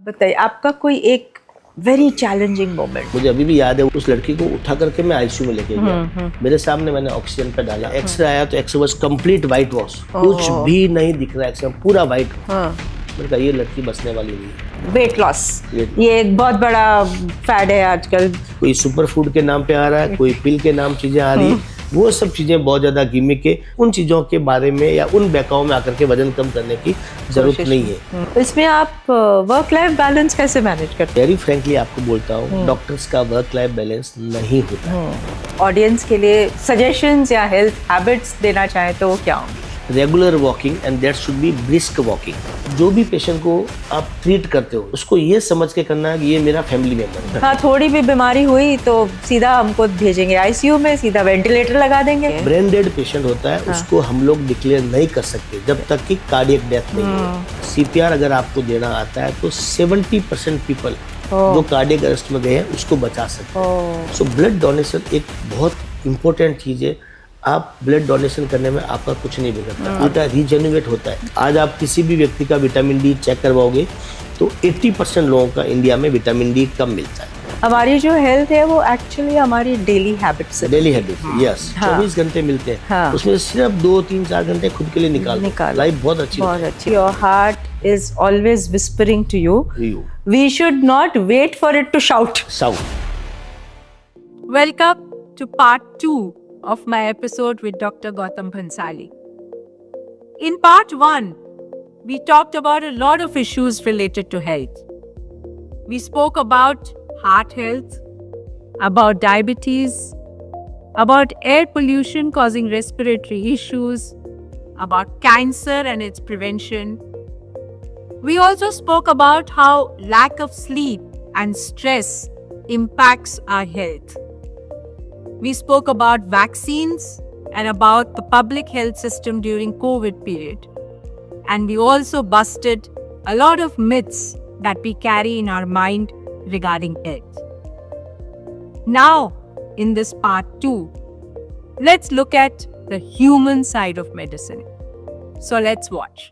बताइए आपका कोई एक वेरी चैलेंजिंग मोमेंट। मुझे अभी भी याद है, उस लड़की को उठा करके मैं आईसीयू में लेके गया। मेरे सामने मैंने ऑक्सीजन पे डाला, एक्सरे आया तो x-ray was complete white wash, कुछ भी नहीं दिख रहा, एक्सरे पूरा वाइट। मैंने कहा ये लड़की बचने वाली नहीं है। वेट लॉस ये एक बहुत बड़ा फैड है आजकल। कोई सुपर फूड के नाम पे आ रहा है, कोई पिल के नाम चीजें आ रही है, वो सब चीजें बहुत ज्यादा गिमिक है। उन चीजों के बारे में या उन बहकाओं में आकर के वजन कम करने की जरूरत नहीं है। इसमें आप वर्क लाइफ बैलेंस कैसे मैनेज करते वेरी फ्रेंकली आपको बोलता हूँ, डॉक्टर्स का वर्क लाइफ बैलेंस नहीं होता है। ऑडियंस के लिए सजेशंस या हेल्थ हैबिट्स देना चाहें तो वो क्या होंगे? Regular walking and that should be brisk walking. जो भी पेशेंट को आप ट्रीट करते हो उसको ये समझ के करना है कि ये मेरा फैमिली मेंबर है। हाँ, थोड़ी भी बीमारी हुई तो सीधा हमको भेजेंगे आईसीयू में, सीधा वेंटिलेटर लगा देंगे। ब्रेन डेड पेशेंट होता है, उसको हम लोग डिक्लेयर नहीं कर सकते जब तक कि कार्डियक डेथ नहीं हो। सीपीआर अगर आपको देना आता है तो 70% पीपल जो कार्डियक अरेस्ट में गए हैं उसको बचा सकते हैं। सो ब्लड डोनेशन एक बहुत इंपॉर्टेंट चीज है। आप ब्लड डोनेशन करने में आपका कुछ नहीं बिगड़ता, उल्टा रीजेनरेट होता है। आज आप किसी भी व्यक्ति का विटामिन डी चेक करवाओगे तो 80% लोगों का इंडिया में विटामिन डी कम मिलता है। हमारी जो हेल्थ है वो एक्चुअली हमारी डेली हैबिट्स है। Daily habit, yes. 24 घंटे मिलते हैं, उसमें सिर्फ 2-3-4 घंटे खुद के लिए निकाल लाइफ बहुत अच्छी। Your heart is always whispering to you, we should not wait for it to shout. Welcome to part 2 of my episode with Dr. Gautam Bhansali. In part 1, we talked about a lot of issues related to health. We spoke about heart health, about diabetes, about air pollution causing respiratory issues, about cancer and its prevention. We also spoke about how lack of sleep and stress impacts our health. We spoke about vaccines and about the public health system during COVID period. And we also busted a lot of myths that we carry in our mind regarding health. Now, in this part 2, let's look at the human side of medicine. So let's watch.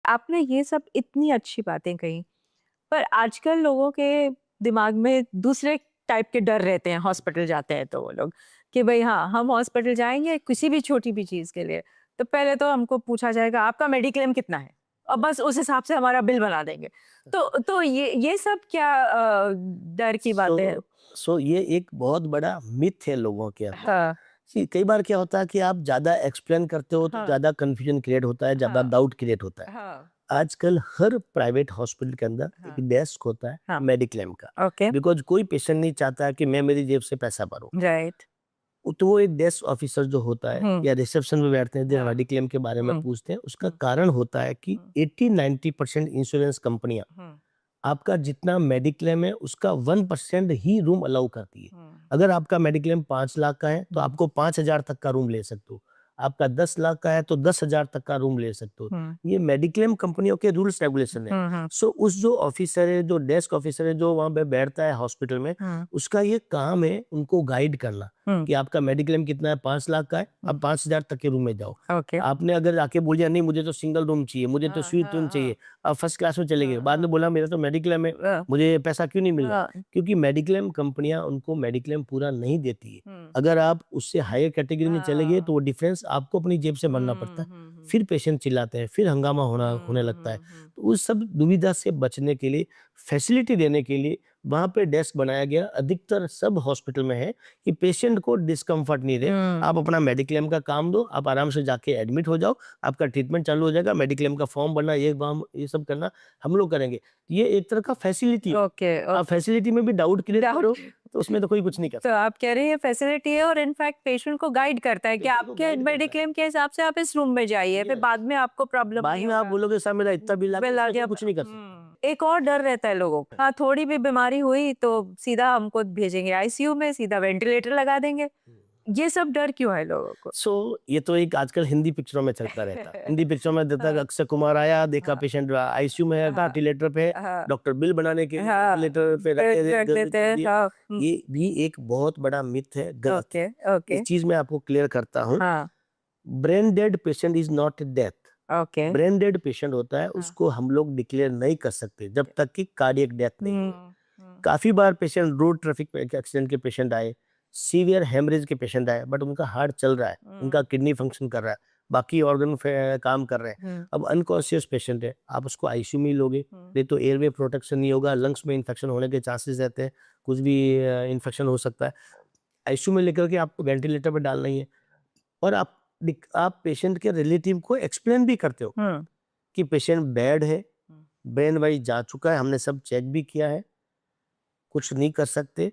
आपने ये सब इतनी अच्छी बातें कही, पर आजकल लोगों के दिमाग में दूसरे टाइप के डर रहते हैं। हॉस्पिटल जाते हैं तो वो लोग कि भाई हाँ, हम हॉस्पिटल जाएंगे किसी भी छोटी भी चीज के लिए तो पहले तो हमको पूछा जाएगा आपका मेडिक्लेम कितना है, और बस उस हिसाब से हमारा बिल बना देंगे। तो ये सब क्या डर की बातें हैं? सो ये एक बहुत बड़ा मिथ है लोगों के अंदर। कई बार क्या होता है कि आप ज्यादा एक्सप्लेन करते हो तो ज्यादा कंफ्यूजन क्रिएट होता है, ज्यादा डाउट क्रिएट होता है। आजकल हर प्राइवेट हॉस्पिटल के अंदर एक डेस्क होता है मेडिक्लेम का, बिकॉज कोई पेशेंट नहीं चाहता कि मैं मेरी जेब से पैसा भरूं। राइट। तो वो एक डेस्क ऑफिसर जो होता है या रिसेप्शन में बैठते हैं जो मेडिक्लेम के बारे में पूछते हैं, उसका कारण होता है कि 80-90% इंश्योरेंस कंपनियां आपका जितना मेडिक्लेम है उसका 1% ही रूम अलाउ करती है। अगर आपका मेडिक्लेम 5 लाख का है तो आपको 5,000 तक का रूम ले सकते हो, आपका 10 लाख का है तो 10,000 तक का रूम ले सकते हो। ये मेडिक्लेम कंपनियों के रूल्स रेगुलेशन है। सो उस जो ऑफिसर है, जो डेस्क ऑफिसर है, जो वहां पे बैठता है हॉस्पिटल में, उसका ये काम है उनको गाइड करना कि आपका मेडिक्लेम कितना है, 5 लाख का है, अब 5,000 तक के रूम में जाओ। आपने अगर आके बोल दिया नहीं मुझे तो सिंगल रूम चाहिए, मुझे तो स्वीट रूम चाहिए, अब फर्स्ट क्लास में चले गए, बाद में बोला मेरा तो मेडिक्लेम है, मुझे पैसा क्यों नहीं मिल रहा? क्योंकि मेडिक्लेम कंपनियां उनको मेडिक्लेम पूरा नहीं देती है। अगर आप उससे हायर कैटेगरी में चले गए तो वो डिफरेंस आपको अपनी जेब से भरना पड़ता है। फिर पेशेंट चिल्लाते हैं, फिर हंगामा होने लगता है। तो उस सब दुविधा से बचने के लिए, फैसिलिटी देने के लिए वहां पे डेस्क बनाया गया। अधिकतर सब हॉस्पिटल में है कि पेशेंट को डिस्कम्फर्ट नहीं रहे, आप अपना मेडिक्लेम का काम दो, आप आराम से जाके एडमिट हो जाओ, आपका ट्रीटमेंट चालू हो जाएगा। मेडिक्लेम का फॉर्म भरना, ये सब करना हम लोग करेंगे। ये एक तरह का फैसिलिटी। आप फैसिलिटी में भी डाउट क्लियर करो तो उसमें तो कोई कुछ नहीं करता। तो आप कह रहे हैं फैसिलिटी है और इनफैक्ट पेशेंट को गाइड करता है कि आपके मेडिक्लेम के हिसाब से आप इस रूम में जाइए, फिर बाद में आपको प्रॉब्लम बाद में आप बोलोगे सर मेरा इतना बिल आ गया, कुछ नहीं कर सकते। एक और डर रहता है लोगों का, हाँ थोड़ी भी बीमारी हुई तो सीधा हमको भेजेंगे आईसीयू में, सीधा वेंटिलेटर लगा देंगे। ये सब डर क्यों है लोगों को? सो ये तो एक आजकल हिंदी पिक्चरों में चलता रहता है। हिंदी पिक्चरों में देता है कि अक्षय कुमार आया, देखा पेशेंट आईसीयू में है, था वेंटिलेटर पे, डॉक्टर बिल बनाने के लिए वेंटिलेटर पे रख देते हैं, हाँ, ये भी एक बहुत बड़ा मिथ है, गलत है। ओके, इस चीज मैं आपको क्लियर करता हूँ। हाँ, brain dead patient is not death. Okay, brain dead patient होता है, उसको हम लोग डिक्लेयर नहीं कर सकते जब तक कि कार्डियक डेथ नहीं हो। काफी बार पेशेंट रोड ट्रैफिक एक्सीडेंट के पेशेंट आए, सीवियर हेमरेज के पेशेंट आए, बट उनका हार्ट चल रहा है, उनका किडनी फंक्शन कर रहा है, बाकी ऑर्गन काम कर रहे हैं। अब अनकॉन्शियस पेशेंट है, आप उसको आईसीयू में ही लोगे, नहीं तो एयरवे प्रोटेक्शन नहीं होगा, लंग्स में इन्फेक्शन होने के चांसेस रहते हैं, कुछ भी इन्फेक्शन हो सकता है। आईसीयू में लेकर के आपको वेंटिलेटर पर डालना ही है। और आप पेशेंट के रिलेटिव को एक्सप्लेन भी करते हो कि पेशेंट बेड है, ब्रेन वाइज जा चुका है, हमने सब चेक भी किया है, कुछ नहीं कर सकते,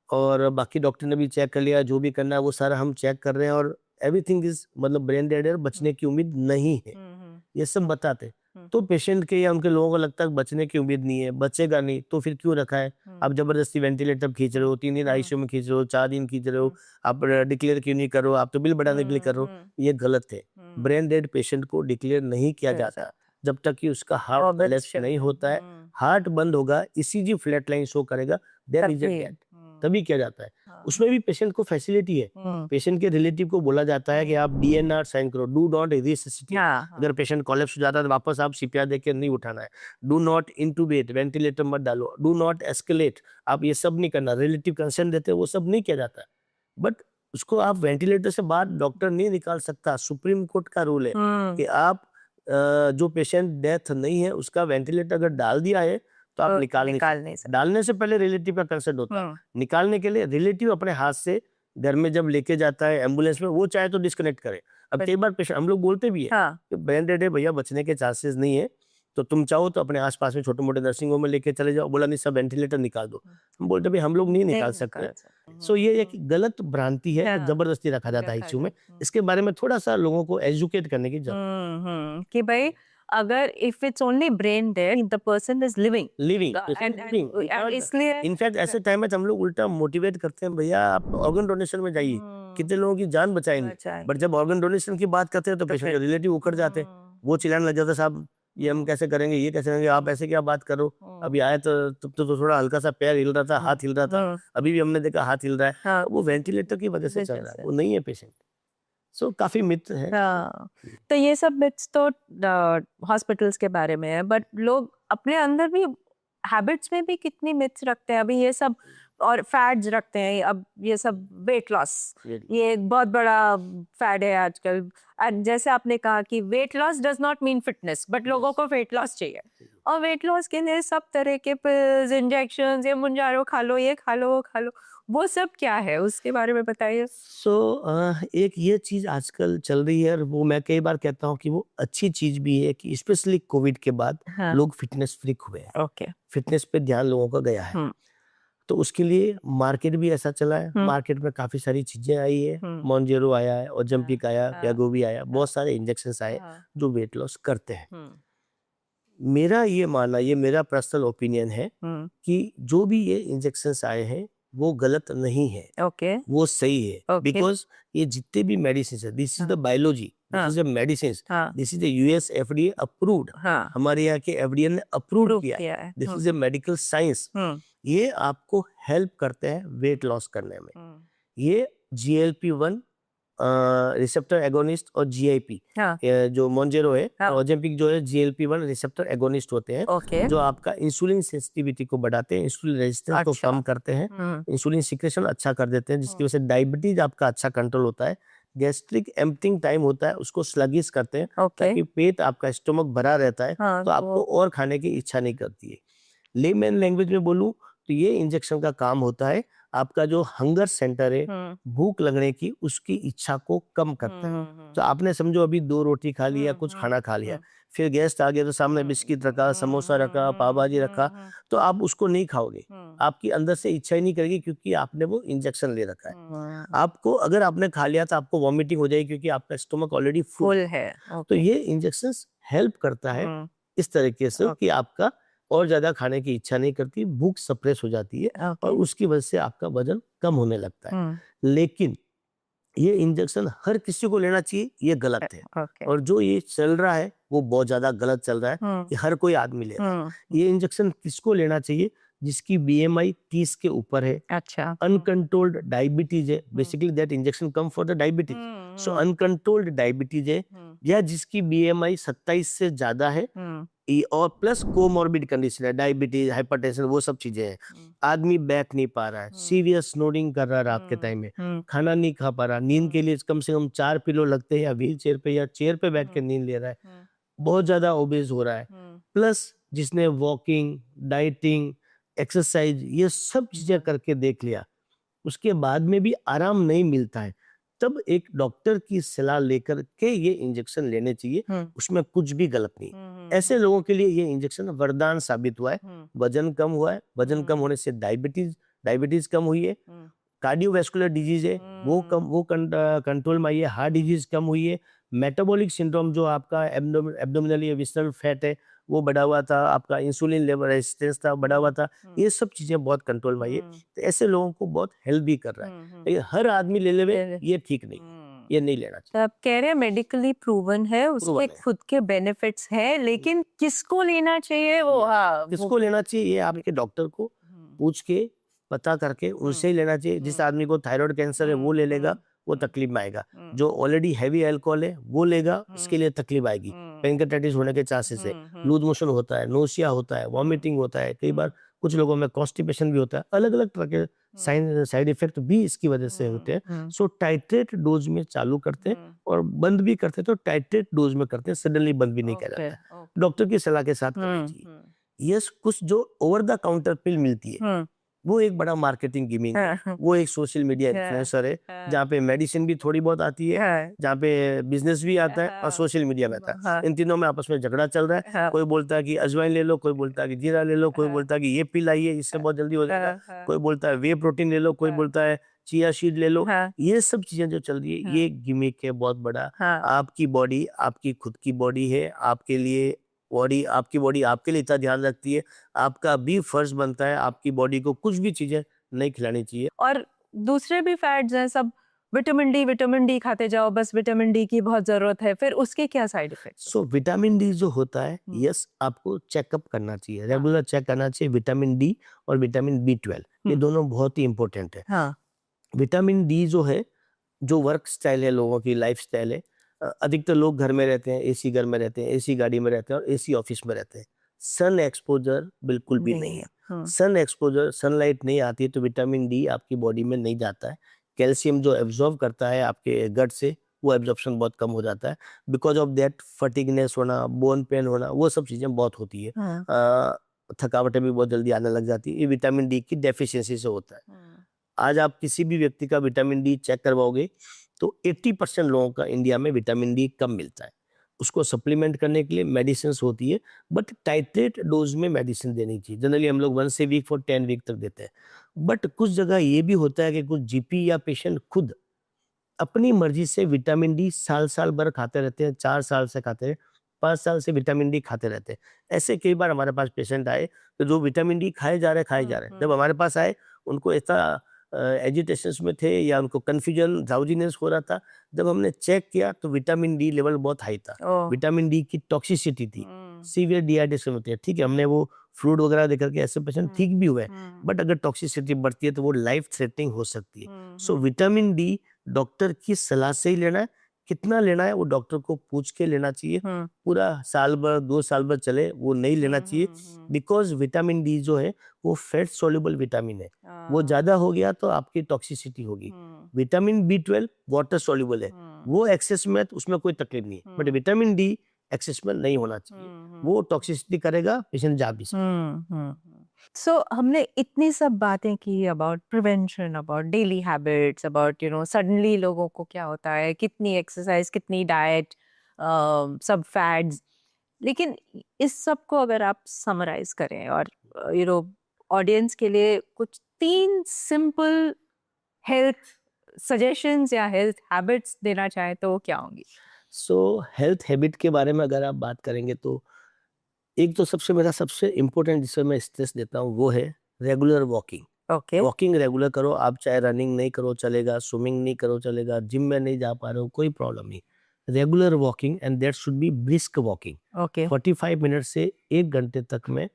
और बाकी डॉक्टर ने भी चेक कर लिया, जो भी करना है वो सारा हम चेक कर रहे हैं, और एवरीथिंग इज मतलब ब्रेन डेड है, बचने की उम्मीद नहीं है, ये सब बताते। तो पेशेंट के या उनके लोगों को लगता है बचने की उम्मीद नहीं है, बचेगा नहीं, तो फिर क्यों रखा है? आप जबरदस्ती वेंटिलेटर खींच रहे हो, 3 दिन आईसीयू में खींच रहे हो, 4 दिन खींच रहे हो, आप डिक्लेयर क्यों नहीं करो? आप तो बिल बढ़ाने के लिए कर रहे हो, ये गलत है। ब्रेन डेड पेशेंट को डिक्लेयर नहीं किया जाता जब तक कि उसका हार्ट कोलैप्स नहीं होता है। हार्ट बंद होगा, ईसीजी फ्लैट लाइन शो करेगा, देयर इज अ डेथ, तभी किया जाता है। उसमें भी पेशेंट को फैसिलिटी है, पेशेंट के रिलेटिव को बोला जाता है कि आप डीएनआर साइन करो, डू नॉट रिससिटेट। अगर पेशेंट कोलैप्स हो जाता है तो वापस आप सीपीआर देके नहीं उठाना है, डू नॉट इंटूबेट, वेंटिलेटर मत डालो, डू नॉट एस्केलेट, आप ये सब नहीं करना, रिलेटिव कंसर्न देते हैं, वो सब नहीं किया जाता। बट उसको आप वेंटिलेटर से बाहर डॉक्टर नहीं निकाल सकता, सुप्रीम कोर्ट का रूल है कि आप जो पेशेंट डेथ नहीं है उसका वेंटिलेटर अगर डाल दिया है तो आप निकाल नहीं सकते। डालने से पहले रिलेटिव का कंसर्न होता है, निकालने के लिए रिलेटिव अपने हाथ से घर में जब लेके जाता है एम्बुलेंस में, वो चाहे तो डिस्कनेक्ट करे। अब कई बार पेशेंट हम लोग बोलते भी है कि ब्रेन डेड है भैया, बचने के चांसेस नहीं है, तो तुम चाहो तो अपने आसपास में छोटे मोटे नर्सिंग होम में लेके चले जाओ। बोला नहीं, सब वेंटिलेटर निकाल दो। हम बोलते भाई हम लोग नहीं निकाल सकते। सो ये एक गलत भ्रांति है, जबरदस्ती रखा जाता है आईसीयू में। इसके बारे में थोड़ा सा लोगों को एजुकेट करने की जरूरत कि भाई अगर if it's only brain dead the person is living इसलिए इनफैक्ट ऐसे टाइम में हम लोग उल्टा मोटिवेट करते हैं, भैया आप ऑर्गन डोनेशन में जाइए, कितने लोगों की जान बचाएंगे। बट जब ऑर्गन डोनेशन की बात करते हैं तो पेशेंट रिलेटिव उखड़ जाते हैं, वो चिल्लाने लग जाते, साहब ये हम कैसे करेंगे, ये कैसे करेंगे, आप ऐसे क्या बात करो। अभी आए तो थोड़ा हल्का सा पैर हिल रहा था, हाथ हिल रहा था, अभी भी हमने देखा हाथ हिल रहा है, वो वेंटिलेटर की वजह से चल रहा है, वो नहीं है पेशेंट। सो काफी मिथ है। तो ये सब मिथ्स तो हॉस्पिटल्स के बारे में है, बट लोग अपने अंदर भी हैबिट्स में भी कितनी मिथ्स रखते हैं अभी, ये सब, और फैड्स रखते हैं। अब ये सब वेट लॉस, ये एक बहुत बड़ा फैड है आजकल। जैसे आपने कहा कि weight loss does not mean fitness, but लोगों को वेट लॉस चाहिए, और वेट लॉस के लिए सब तरह के पिल्स, इंजेक्शंस, ये मुंजारो खा लो, ये खा लो, वो खा लो, वो सब क्या है उसके बारे में बताइए। एक ये चीज आजकल चल रही है, और वो मैं कई बार कहता हूँ कि वो अच्छी चीज भी है कि स्पेशली कोविड के बाद लोग फिटनेस फ्रीक हुए हैं। फिटनेस पे ध्यान लोगों का गया है, तो उसके लिए मार्केट भी ऐसा चला है। मार्केट में काफी सारी चीजें आई है, मोंजेरो आया है, ओजम्पिक आया, वेगोवी आया, बहुत सारे इंजेक्शंस आए जो वेट लॉस करते हैं। मेरा ये मानना, ये मेरा पर्सनल ओपिनियन है कि जो भी ये इंजेक्शंस आए हैं वो गलत नहीं है, वो सही है। बिकॉज ये जितने भी मेडिसिन है, this is the biology, this is the medicine, this is the US FDA approved, हमारे यहाँ के एफडीए ने अप्रूव किया है, this is a medical science. ये आपको हेल्प करते हैं वेट लॉस करने में। ये GLP-1 रिसेप्टर एगोनिस्ट और GIP, जो मोंजेरो है, ओजेम्पिक जो है, GLP-1 रिसेप्टर एगोनिस्ट होते हैं, जो आपका इंसुलिन सेंसिटिविटी को बढ़ाते हैं, इंसुलिन रेजिस्टेंस को कम करते हैं, इंसुलिन सिक्रेशन अच्छा कर देते हैं, जिसकी वजह से डायबिटीज आपका अच्छा कंट्रोल होता है। गैस्ट्रिक एम्प्टिंग टाइम होता है, उसको स्लगिश करते हैं, ताकि पेट आपका स्टमक भरा रहता है, तो आपको और खाने की इच्छा नहीं करती है। लेमैन लैंग्वेज में बोलूं तो ये इंजेक्शन का काम होता है आपका जो हंगर सेंटर है, भूख लगने की, उसकी इच्छा को कम करता है। तो आपने समझो अभी 2 रोटी खा लिया, कुछ खाना खा लिया, फिर गेस्ट आ गया तो सामने बिस्किट रखा, समोसा रखा, पाव भाजी रखा, तो आप उसको नहीं खाओगे, आपकी अंदर से इच्छा ही नहीं करेगी, क्योंकि आपने वो इंजेक्शन ले रखा है। आपको अगर आपने खा लिया तो आपको वॉमिटिंग हो जाएगी, क्योंकि आपका स्टमक ऑलरेडी फुल है। तो ये इंजेक्शन हेल्प करता है इस तरीके से कि आपका और ज्यादा खाने की इच्छा नहीं करती, भूख सप्रेस हो जाती है, और उसकी वजह से आपका वजन कम होने लगता है। लेकिन ये इंजेक्शन हर किसी को लेना चाहिए, ये गलत है। ओके। और जो ये चल रहा है वो बहुत ज्यादा गलत चल रहा है कि हर कोई आदमी ले रहा है। ये इंजेक्शन किसको लेना चाहिए? जिसकी BMI 30 के ऊपर है, अच्छा। अनकंट्रोल्ड डायबिटीज है, basically that injection come for the diabetes, so uncontrolled diabetes है, या जिसकी BMI 27 से ज्यादा है, और प्लस कोमॉर्बिड कंडीशन है, डायबिटीज, हाइपरटेंशन, वो सब चीजें हैं। आदमी बैठ नहीं पा रहा है, सीरियस स्नोरिंग कर रहा है रात के टाइम में, खाना नहीं खा पा रहा, नींद के लिए कम से कम 4 पिलो लगते हैं, या व्हील चेयर पे या चेयर पे बैठ के नींद ले रहा है, बहुत ज्यादा ओबेज हो रहा है, प्लस जिसने वॉकिंग, डाइटिंग, एक्सरसाइज, ये सब चीजें करके देख लिया, उसके बाद में भी आराम नहीं मिलता है, तब एक डॉक्टर की सलाह लेकर के ये इंजेक्शन लेने चाहिए, उसमें कुछ भी गलत नहीं। ऐसे लोगों के लिए ये इंजेक्शन वरदान साबित हुआ है। वजन कम हुआ है, वजन कम होने से डायबिटीज कम हुई है, कार्डियोवैस्कुलर डिजीज है वो कंट्रोल में आई है, हार्ट डिजीज कम हुई है, मेटाबॉलिक सिंड्रोम जो आपका एब्डोमिनल या विसरल फैट है वो बढ़ा हुआ था, आपका इंसुलिन लेवल रेजिस्टेंस था बढ़ा हुआ था, ये सब चीजें बहुत कंट्रोल में आई है। तो ऐसे लोगों को बहुत हेल्प भी कर रहा है। लेकिन हर आदमी ले लेवे ये ठीक नहीं, ये नहीं लेना चाहिए। तो आप कह रहे हैं मेडिकली प्रूवन है, Proven उसके है। खुद के बेनिफिट्स हैं, लेकिन किसको लेना चाहिए वो, हाँ, किसको लेना चाहिए ये आपके डॉक्टर को पूछ के पता करके उनसे ही लेना चाहिए। जिस आदमी को थायराइड कैंसर है वो ले लेगा, वो तकलीफ में आएगा। जो ऑलरेडी हैवी अल्कोहल है वो लेगा, इसके लिए तकलीफ आएगी, पेनक्रियाटाइटिस होने के चांसेस है, लूज मोशन होता है, नोसिया होता है, वॉमिटिंग होता है, कई बार कुछ लोगों में कॉन्स्टिपेशन भी होता है, अलग अलग तरह के साइड इफेक्ट भी इसकी वजह से होते हैं। सो टाइट्रेट डोज में चालू करते हैं और बंद भी करते हैं, तो टाइट्रेट डोज में करते हैं, सडनली बंद भी नहीं किया जाता है, डॉक्टर की सलाह के साथ करनी चाहिए। यस, कुछ जो ओवर द काउंटर पिल मिलती है वो एक बड़ा मार्केटिंग गिमिक है, वो एक सोशल मीडिया इन्फ्लुएंसर है, जहाँ पे मेडिसिन भी थोड़ी बहुत आती है, जहाँ पे बिजनेस भी आता है और सोशल मीडिया में आता है। इन तीनों में आपस में झगड़ा चल रहा है। कोई बोलता है कि अजवाइन ले लो, कोई बोलता है कि जीरा ले लो, कोई बोलता है कि ये पिल आई है इससे बहुत जल्दी हो जाएगा, कोई बोलता है वे प्रोटीन ले लो, कोई बोलता है चिया सीड ले लो। ये सब चीजें जो चल रही है ये गिमिक है बहुत बड़ा। आपकी बॉडी आपकी खुद की बॉडी है, आपके लिए आपकी बॉडी आपके लिए इतना ध्यान रखती है, आपका भी फर्ज बनता है आपकी बॉडी को कुछ भी चीजें नहीं खिलानी चाहिए। और दूसरे भी फैट्स हैं, सब विटामिन डी खाते जाओ, बस विटामिन डी की बहुत जरूरत है, फिर उसके क्या side effects? So vitamin D जो होता है, यस, आपको चेकअप करना चाहिए, रेगुलर चेक करना चाहिए। विटामिन डी और विटामिन B12 ये दोनों बहुत ही इंपॉर्टेंट है। विटामिन डी जो है, जो वर्क स्टाइल है, लोगों की लाइफ स्टाइल है, अधिकतर लोग घर में रहते हैं, एसी घर में रहते हैं, एसी गाड़ी में रहते हैं और एसी ऑफिस में रहते हैं, सन एक्सपोजर बिल्कुल भी नहीं है। सन एक्सपोजर, सनलाइट नहीं आती है तो विटामिन डी आपकी बॉडी में नहीं जाता है। कैल्शियम जो एब्जॉर्ब करता है आपके गट से, वो एब्जॉर्प्शन बहुत कम हो जाता है। बिकॉज ऑफ दैट फटीगनेस होना, बोन पेन होना, वो सब चीजें बहुत होती है। थकावटें भी बहुत जल्दी आने लग जाती है, ये विटामिन डी की डेफिशिएंसी से होता है। आज आप किसी भी व्यक्ति का विटामिन डी चेक करवाओगे तो 80% लोगों का इंडिया में विटामिन डी कम मिलता है। उसको सप्लीमेंट करने के लिए मेडिसिन होती है, बट टाइट्रेट डोज में मेडिसिन देनी चाहिए। जनरली हम लोग 1 वीक फॉर 10 वीक तक देते हैं। बट कुछ जगह ये भी होता है कि कुछ जीपी या पेशेंट खुद अपनी मर्जी से विटामिन डी साल साल भर खाते रहते हैं, 4 साल से खाते हैं, 5 साल से विटामिन डी खाते रहते हैं। ऐसे कई बार हमारे पास पेशेंट आए तो जो विटामिन डी खाए जा रहे हैं, जब हमारे पास आए उनको ऐसा एजिटेशंस में थे या उनको कंफ्यूजन, ड्राउजीनेस हो रहा था, जब हमने चेक किया तो विटामिन डी लेवल बहुत हाई था, विटामिन डी की टॉक्सिसिटी थी, सीवियर डिहाइड्रेशन होती है। ठीक है, हमने वो फ्लूइड वगैरह देकर के ऐसे पेशेंट ठीक भी हुए, बट अगर टॉक्सिसिटी बढ़ती है तो वो लाइफ थ्रेटनिंग हो सकती है। सो विटामिन डी डॉक्टर की सलाह से ही लेना है, कितना लेना है वो डॉक्टर को पूछ के लेना चाहिए। पूरा साल भर 2 साल भर चले वो नहीं लेना चाहिए, बिकॉज विटामिन डी जो है वो फैट सोल्यूबल विटामिन है, वो ज्यादा हो गया तो आपकी टॉक्सिसिटी होगी। विटामिन B12 वाटर सोल्यूबल है, वो एक्सेस में तो उसमें कोई तकलीफ नहीं है, बट विटामिन डी एक्सेस में नहीं होना चाहिए, वो टॉक्सिसिटी करेगा, पेशेंट जा भी सकता। सो हमने इतनी सब बातें की about prevention, about daily habits, about suddenly लोगों को क्या होता है, कितनी एक्सरसाइज, कितनी डाइट, सब फैट्स, लेकिन इस सब को अगर आप समराइज करें और ऑडियंस के लिए कुछ 3 सिंपल हेल्थ सजेशंस या हेल्थ हैबिट्स देना चाहें तो वो क्या होंगी? सो हेल्थ हैबिट के बारे में अगर आप बात करेंगे तो एक तो सबसे इम्पोर्टेंट जिसमें मैं स्ट्रेस देता हूँ वो है regular walking. Okay walking regular करो, आप चाहे रनिंग नहीं करो चलेगा, स्विमिंग नहीं करो चलेगा, जिम में नहीं जा पा रहे हो कोई प्रॉब्लम नहीं, regular walking and that should be brisk walking. Okay 45 minute से 1 घंटे तक में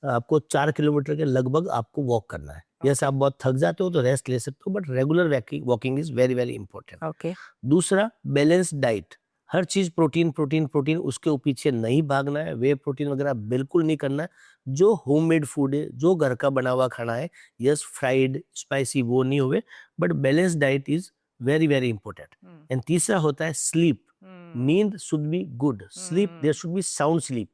आपको 4 किलोमीटर के लगभग आपको वॉक करना है। जैसे आप बहुत थक जाते हो तो रेस्ट ले सकते हो, but regular walking is very very important. Okay दूसरा, बैलेंस डाइट, हर चीज प्रोटीन प्रोटीन प्रोटीन, उसके पीछे नहीं भागना है, वे प्रोटीन वगैरह बिल्कुल नहीं करना है। जो होममेड फूड है, जो घर का बना हुआ खाना है, यस फ्राइड स्पाइसी वो नहीं हुए, but balance diet is very very important. And तीसरा होता है स्लीप, नींद should be good sleep, there should be sound sleep.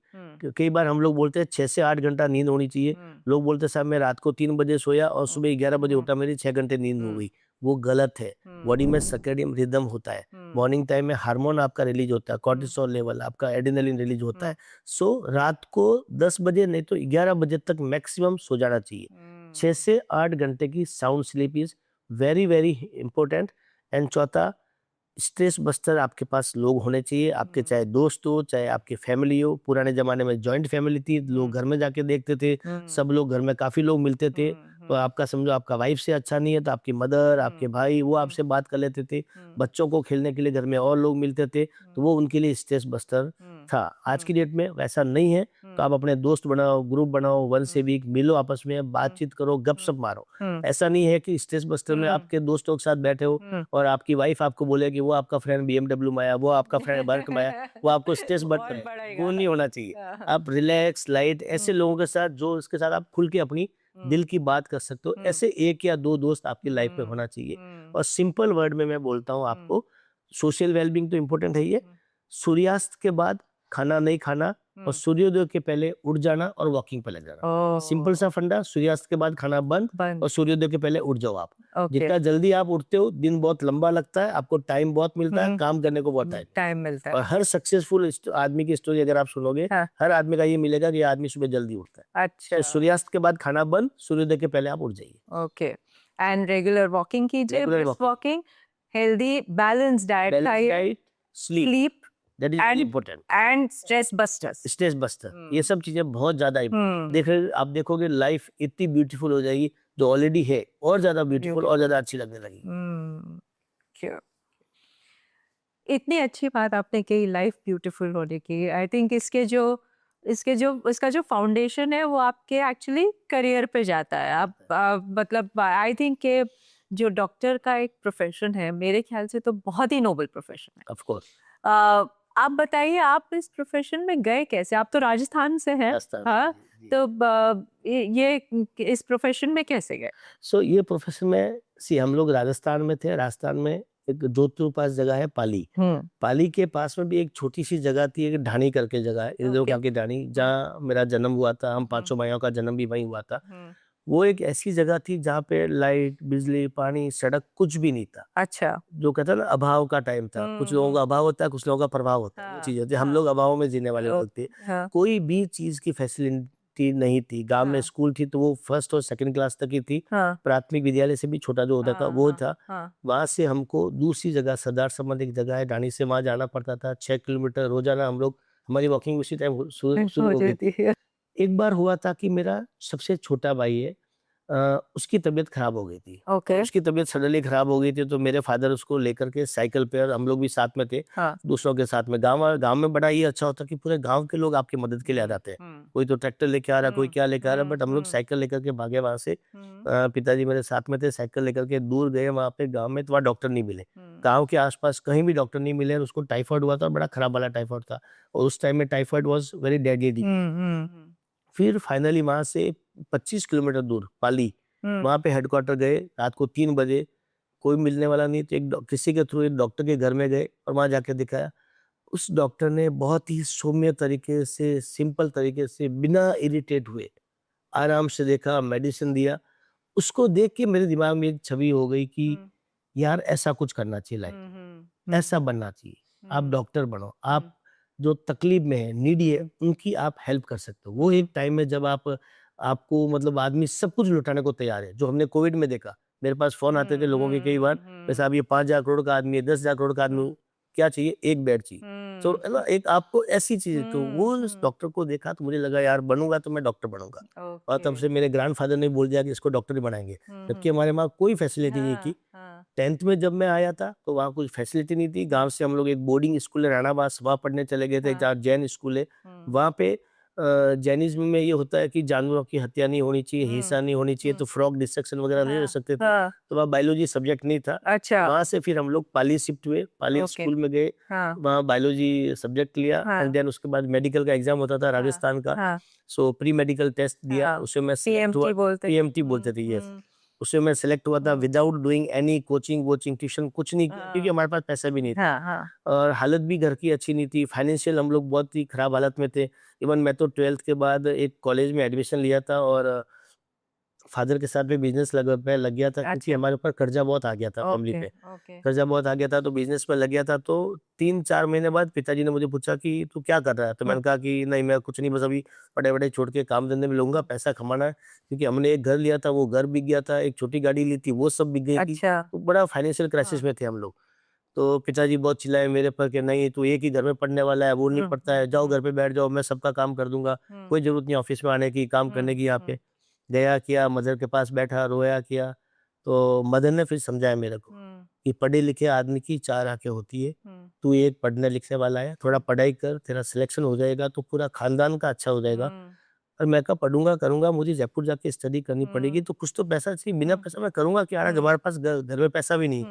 कई बार हम लोग बोलते हैं 6 से 8 घंटा नींद होनी चाहिए, लोग बोलते हैं साहब मैं रात को 3 बजे सोया और सुबह 11 बजे उठा, मेरी 6 घंटे नींद हो गई। वो गलत है। बॉडी में सर्केडियन रिदम होता है, मॉर्निंग टाइम में हार्मोन आपका रिलीज होता है, कॉर्टिसोल लेवल आपका, एड्रेनलिन रिलीज होता है। सो रात को 10 बजे नहीं तो 11 बजे तक मैक्सिमम सो जाना चाहिए। 6 से 8 घंटे की sound sleep is very very important. And चौथा, स्ट्रेस बस्टर आपके पास लोग होने चाहिए, आपके चाहे दोस्त हो चाहे आपकी फैमिली हो। पुराने जमाने में जॉइंट फैमिली थी, लोग घर में जाके देखते थे, सब लोग घर में काफी लोग मिलते थे। तो आपका समझो आपका वाइफ से अच्छा नहीं है तो आपकी मदर, आपके भाई वो आपसे बात कर लेते थे। बच्चों को खेलने के लिए घर में और लोग मिलते थे, तो वो उनके लिए स्ट्रेस बस्टर था। आज की डेट में वैसा नहीं है, तो आप अपने दोस्त बनाओ, ग्रुप बनाओ, वंस ए वीक मिलो, आपस में बातचीत करो, गपशप मारो। ऐसा नहीं है कि स्ट्रेस बस्टर में आपके दोस्तों के साथ बैठे हो और आपकी वाइफ आपको बोले कि वो आपका फ्रेंड BMW में आया, वो आपका फ्रेंड बर्क में आया, वो आपको स्ट्रेस बस्टर, वो नहीं होना चाहिए। आप रिलैक्स लाइट ऐसे लोगों के साथ जो इसके साथ आप खुल के अपनी दिल की बात कर सकते हो, ऐसे 1 या 2 दोस्त आपकी लाइफ में होना चाहिए। और सिंपल वर्ड में मैं बोलता हूँ आपको, सोशल वेलबींग तो इम्पोर्टेंट है ही है। सूर्यास्त के बाद खाना नहीं खाना और सूर्योदय के पहले उठ जाना और वॉकिंग पे लग जाना। सिंपल सा फंडा, सूर्यास्त के बाद खाना बंद और सूर्योदय के पहले उठ जाओ आप। जितना जल्दी आप उठते हो, दिन बहुत लंबा लगता है, आपको टाइम बहुत मिलता है, काम करने को बहुत टाइम मिलता है। और हर सक्सेसफुल आदमी की स्टोरी अगर आप सुनोगे, हर आदमी का ये मिलेगा कि ये आदमी सुबह जल्दी उठता है। अच्छा, सूर्यास्त के बाद खाना बंद, सूर्योदय के पहले आप उठ जाइए। ओके। एंड रेगुलर वॉकिंग कीजिए, brisk walking, healthy balance diet खाइए, sleep that is very important, and stress busters. Stress buster, ये सब चीजें बहुत ज्यादा इंपॉर्टेंट। आप देखोगे लाइफ इतनी ब्यूटीफुल हो जाएगी, जो ऑलरेडी है और ज्यादा ब्यूटीफुल और ज्यादा अच्छी लगने लगेगी। इतनी अच्छी बात आपने कही लाइफ ब्यूटीफुल होने की। आई थिंक इसका जो फाउंडेशन है वो आपके एक्चुअली करियर पे जाता है। आप मतलब आई थिंक के जो डॉक्टर का एक प्रोफेशन है, मेरे ख्याल से तो बहुत ही नोबल प्रोफेशन है। Of course. आप बताइए, आप इस प्रोफेशन में गए कैसे? आप तो राजस्थान से हैं, हाँ, तो ये इस प्रोफेशन में कैसे गए? सो ये प्रोफेशन में हम लोग राजस्थान में थे। राजस्थान में एक जोधपुर पास जगह है पाली, पाली के पास में भी एक छोटी सी जगह थी, एक ढाणी करके जगह है, इधर की ढाणी, जहाँ मेरा जन्म हुआ था। हम 5 भाइयों का जन्म भी वहीं हुआ था। वो एक ऐसी जगह थी जहाँ पे लाइट, बिजली, पानी, सड़क कुछ भी नहीं था। अच्छा, जो कहता है ना अभाव का टाइम था। कुछ लोगों का अभाव होता है, कुछ लोगों का प्रभाव होता है, वो चीज होती है। हम लोग अभाव में जीने वाले लोग थे। कोई भी चीज की फैसिलिटी नहीं थी। गांव में स्कूल थी तो वो 1st और 2nd क्लास तक ही थी। प्राथमिक विद्यालय से भी छोटा जो होता था वो था। वहां से हमको दूसरी जगह, सरदार संबंध एक जगह है ढाणी से, वहां जाना पड़ता था 6 किलोमीटर रोजाना। हम लोग, हमारी वॉकिंग उसी टाइम शुरू हो गई थी। एक बार हुआ था कि मेरा सबसे छोटा भाई है, उसकी तबीयत खराब हो गई थी। उसकी तबीयत सडनली खराब हो गई थी, तो मेरे फादर उसको लेकर के साइकिल पे, और हम लोग भी साथ में थे, दूसरों के साथ में। गांव में बड़ा ये अच्छा होता कि पूरे गांव के लोग आपकी मदद के लिए आ जाते हैं। कोई तो ट्रैक्टर लेके आ रहा, कोई क्या लेके आ रहा, बट हम लोग साइकिल लेकर के भागे वहां से। पिताजी मेरे साथ में थे, साइकिल लेकर के दूर गए वहां पे गाँव में, तो वहाँ डॉक्टर नहीं मिले। गाँव के आसपास कहीं भी डॉक्टर नहीं मिले। उसको टाइफाइड हुआ था, बड़ा खराब वाला टाइफाइड था, और उस टाइम में टाइफाइड वॉज वेरी डेडली। फिर फाइनली वहां से 25 किलोमीटर दूर पाली, वहां पे हेडक्वार्टर गए। रात को 3 बजे, कोई मिलने वाला नहीं, तो किसी के थ्रू एक डॉक्टर के घर में गए और वहां जाके दिखाया। उस डॉक्टर ने बहुत ही सौम्य तरीके से, सिंपल तरीके से, बिना इरिटेट हुए आराम से देखा, मेडिसिन दिया। उसको देख के मेरे दिमाग में एक छवि हो गई कि यार ऐसा कुछ करना चाहिए लाइफ, ऐसा बनना चाहिए। आप डॉक्टर बनो, आप जो तकलीफ में है, नीडी है, उनकी आप हेल्प कर सकते हो। वो एक टाइम में जब आपको मतलब आदमी सब कुछ लुटाने को तैयार है, जो हमने कोविड में देखा। मेरे पास फोन आते थे लोगों के कई बार, साहब ये 5,000 करोड़ का आदमी है, 10,000 करोड़ का आदमी, क्या चाहिए? एक बेड चाहिए। तो है ना, एक आपको ऐसी चीज़, तो वो उस डॉक्टर को देखा तो मुझे लगा यार बनूँगा तो मैं डॉक्टर बनूँगा। और तब से मेरे ग्रैंडफ़ादर ने बोल दिया कि इसको डॉक्टर ही बनाएँगे। जबकि हमारे वहाँ कोई फैसिलिटी नहीं थी। 10th में जब मैं आया था तो वहाँ कुछ फैसिलिटी नहीं थी। गाँव से हम लोग एक बोर्डिंग स्कूल है राणावास, वहाँ पढ़ने चले गए थे, जहाँ जैन स्कूल है। वहाँ पे जैनिज़्म में ये होता है कि जानवरों की हत्या नहीं होनी चाहिए, हिंसा नहीं होनी चाहिए, तो फ्रॉग डिसेक्शन वगैरह नहीं रह सकते थे। तो वहाँ बायोलॉजी सब्जेक्ट नहीं था। अच्छा। वहाँ से फिर हम लोग पाली शिफ्ट हुए, पाली ओके। स्कूल में गए, वहाँ बायोलॉजी सब्जेक्ट लिया एंड देन उसके बाद मेडिकल का एग्जाम होता था राजस्थान का। सो प्री मेडिकल टेस्ट दिया, उसमें मैं सेलेक्ट हुआ। पीएमटी बोलते थे, यस। उसमें मैं सेलेक्ट हुआ था विदाउट डूइंग एनी कोचिंग वोचिंग ट्यूशन, कुछ नहीं किया, क्योंकि हमारे पास पैसा भी नहीं था और हालत भी घर की अच्छी नहीं थी। फाइनेंशियल हम लोग बहुत ही खराब हालत में थे। इवन मैं तो 12th के बाद एक कॉलेज में एडमिशन लिया था और फादर के साथ भी बिजनेस लग गया था, क्योंकि हमारे ऊपर कर्जा बहुत आ गया था फैमिली पे। कर्जा बहुत आ गया था तो बिजनेस में लग गया था। तो 3-4 महीने बाद पिताजी ने मुझे पूछा कि तू क्या कर रहा है? तो मैंने कहा कि नहीं मैं कुछ नहीं, बस अभी पढ़ाई-वढ़ाई छोड़ के काम धंधे में लगूंगा, पैसा कमाना है। क्योंकि हमने एक घर लिया था, वो घर बिक गया था, एक छोटी गाड़ी ली थी, वो सब बिक गई थी। तो बड़ा फाइनेंशियल क्राइसिस में थे हम लोग। तो पिताजी बहुत चिल्लाए मेरे पर कि नहीं तू एक ही घर में पढ़ने वाला है, वो नहीं पढ़ता है, जाओ घर पे बैठ जाओ, मैं सबका काम कर दूंगा, कोई जरूरत नहीं ऑफिस में आने की, काम करने की यहाँ पे। गया किया, मदर के पास बैठा, रोया किया। तो मदर ने फिर समझाया मेरे को कि पढ़े लिखे आदमी की 4 आंखें होती है, तू एक पढ़ने लिखने वाला है, थोड़ा पढ़ाई कर, तेरा सिलेक्शन हो जाएगा तो पूरा खानदान का अच्छा हो जाएगा। और मैं कहा पढ़ूंगा करूंगा, मुझे जयपुर जाके स्टडी करनी पड़ेगी, तो कुछ तो पैसा चाहिए, बिना पैसा मैं करूंगा क्या, आज हमारे पास घर में पैसा भी नहीं।